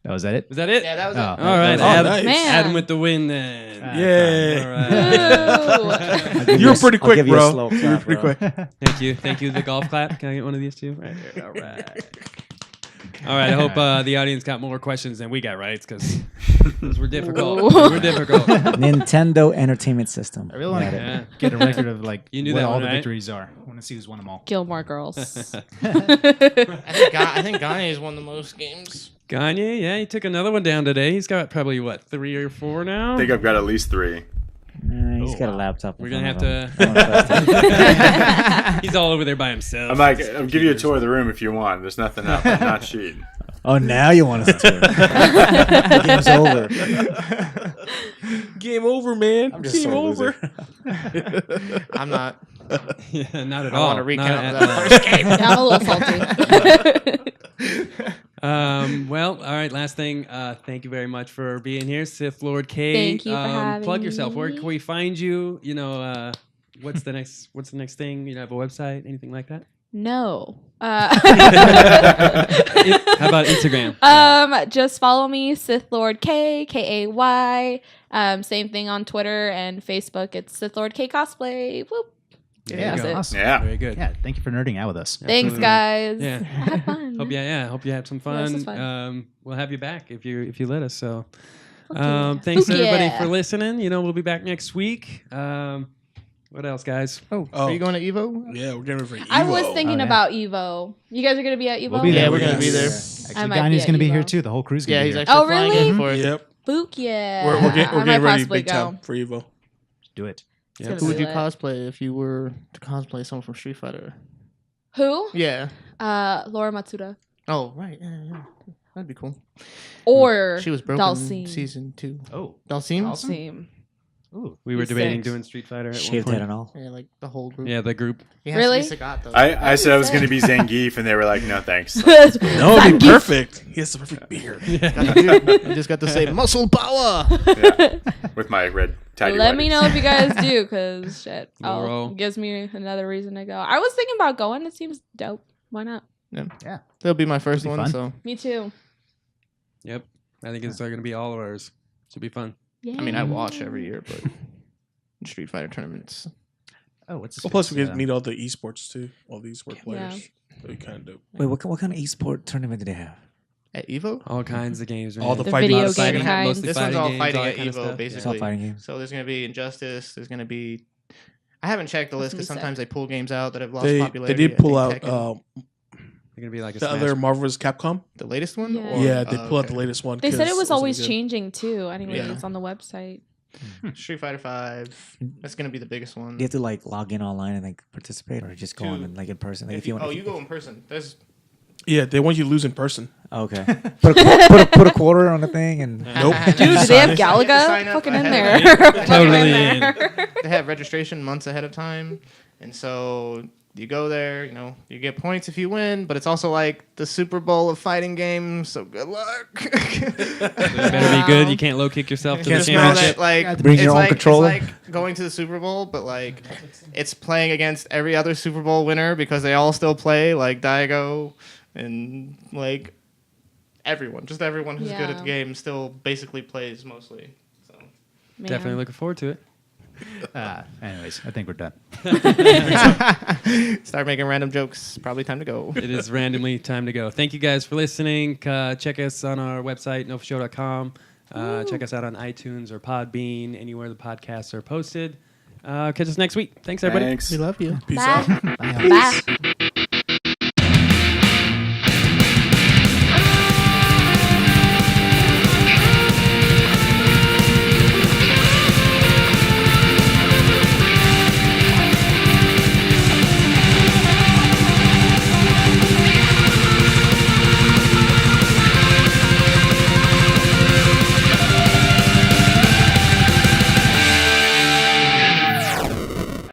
Oh, is that it?
Was that it?
Yeah, that was
Oh.
it.
All right,
Oh,
Adam,
nice.
Man.
Adam with the win then.
Yay.
All right.
I'll give
You were
a-
pretty
I'll
quick,
give you a
bro.
slow
You were
clap,
pretty
bro.
quick.
Thank you. The golf clap. Can I get one of these two? Right here. All right. All right. I hope the audience got more questions than we got right because we're difficult.
Whoa.
We're difficult.
Nintendo Entertainment System.
I really want
Got
to
it.
Yeah.
get a record of like
You knew
what
that
all
one,
the
right?
victories are. I want to see who's won them all.
Gilmore Girls.
I think Gagne has won the most games.
Gagne, yeah, he took another one down today. He's got probably what 3 or 4 now.
I think I've got at least 3.
He's got a laptop. in
We're gonna have
front of
to.
him. I don't trust him.
He's all over there by himself.
I'm like, I'll give you a tour of the room if you want. There's nothing up, I'm not sheet.
Oh, now you want us to tour. The game's over.
Game over, man.
I'm just
Game
so
over.
loser.
I'm not.
Yeah, not at
I
all.
want to recount
Not
that
at
first game.
Yeah, I'm a little salty.
Well, all right. Last thing. Thank you very much for being here, SithLordKay.
Thank you for having
Plug yourself. Where
me.
can we find you? You know, what's the next thing? You know, have a website, anything like that?
No.
How about Instagram?
Just follow me, SithLordKay, Kay. Same thing on Twitter and Facebook. It's SithLordKay Cosplay. Whoop.
There
Yeah,
you go.
awesome.
Yeah.
Very good.
Yeah, thank you for nerding out with us.
Thanks, guys.
Yeah.
I had fun.
Hope you had some
Yeah, this
fun.
was fun.
We'll have you back if you let us. So, Thanks
Fuck
everybody
yeah.
for listening. We'll be back next week. What else, guys?
Are you going to Evo?
Yeah, we're getting ready for Evo.
I was thinking
yeah.
about Evo. You guys are gonna be at Evo?
We'll be there.
Yeah, we're gonna be there.
I
Actually,
might be
Gany's
at
going to be here
Evo.
too. The whole crew's going
Yeah,
to be
he's
here.
actually
Oh,
flying
really?
in for it.
Yep.
Spook, yeah.
We're
I
getting
might
ready
possibly
big
go.
time for Evo.
Do it.
Yeah.
gonna
Who would you
lit.
cosplay if you were to cosplay someone from Street Fighter?
Who?
Yeah.
Laura Matsuda.
Oh, right. Yeah. That'd be cool.
Or
She was broken
Dalsim.
season 2.
Oh.
Dalsim?
Dalsim.
Ooh.
We were
He's
debating
sick.
doing Street Fighter at
Shaved
one
head
point.
and all.
Yeah, like the whole group.
Yeah, the group.
He has
Really?
to be Sagat, though.
I said I was
sick.
going to be Zangief, and they were like, no, thanks.
No, it'd be perfect. He has the perfect beard.
You just got to say muscle power.
Yeah, with my red tidy
Let me
whities.
know if you guys do, because shit,
We'll roll.
gives me another reason to go. I was thinking about going. It seems dope. Why not?
Yeah.
That'll be my first
It'll be
one,
fun.
so.
Me too.
Yep. I think it's going to be all of ours. Should be fun.
Yeah.
I mean, I watch every year, but Street Fighter tournaments.
Oh, what's his
Well, plus we
face?
get to meet all the esports too, all the esport
Yeah.
players. That'd be kind of dope.
Wait, what kind of esport tournament do they have?
At Evo?
All kinds of games.
All the
The
fighting
video
games.
game
Fighting,
kind.
mostly
This one's all
games,
fighting
all
at
that kind of
Evo,
stuff.
basically.
It's all fighting games.
So there's going to be Injustice. There's going to be. I haven't checked the list
That's
because
gonna be
sometimes they pull games out that have lost
They
popularity.
did pull
I
out
think Tekken-
They're going to be like a
the
Smash.
other Marvel vs. Capcom.
the latest one?
Yeah.
Or-
Yeah, they
oh,
pull out
okay.
the latest one.
They said
'cause
it was
wasn't
always
good.
changing too. Anyway,
Yeah.
it's on the website.
Street Fighter 5. That's going to be the biggest one.
You have to like log in online and like participate, or just go on and like in person. Like if you want.
you go in person. There's
Yeah, they want you to lose in person.
Okay. put a quarter on the thing and.
Nope.
Dude, do they have
You have to
Galaga?
sign up
Fucking in
ahead
there.
of time.
Fucking
Totally
in
in.
there.
They have registration months ahead of time, and so you go there. You get points if you win, but it's also like the Super Bowl of fighting games. So good luck.
You better be good. You can't low kick yourself to the
Just know
championship.
that like
Bring
it's
your own
like,
controller.
It's like going to the Super Bowl, but like it's playing against every other Super Bowl winner because they all still play, like Daigo and like everyone. Just everyone who's good at the
Yeah.
game still basically plays mostly. So
Man.
Definitely looking forward to it.
Anyways, I think we're done.
start making random jokes. Probably time to go.
It is randomly time to go. Thank you guys for listening. Check us on our website, nofashow.com. Check us out on iTunes or Podbean, anywhere the podcasts are posted. Catch us next week. Thanks, everybody.
Thanks.
We love you.
Peace
Bye.
out.
Bye.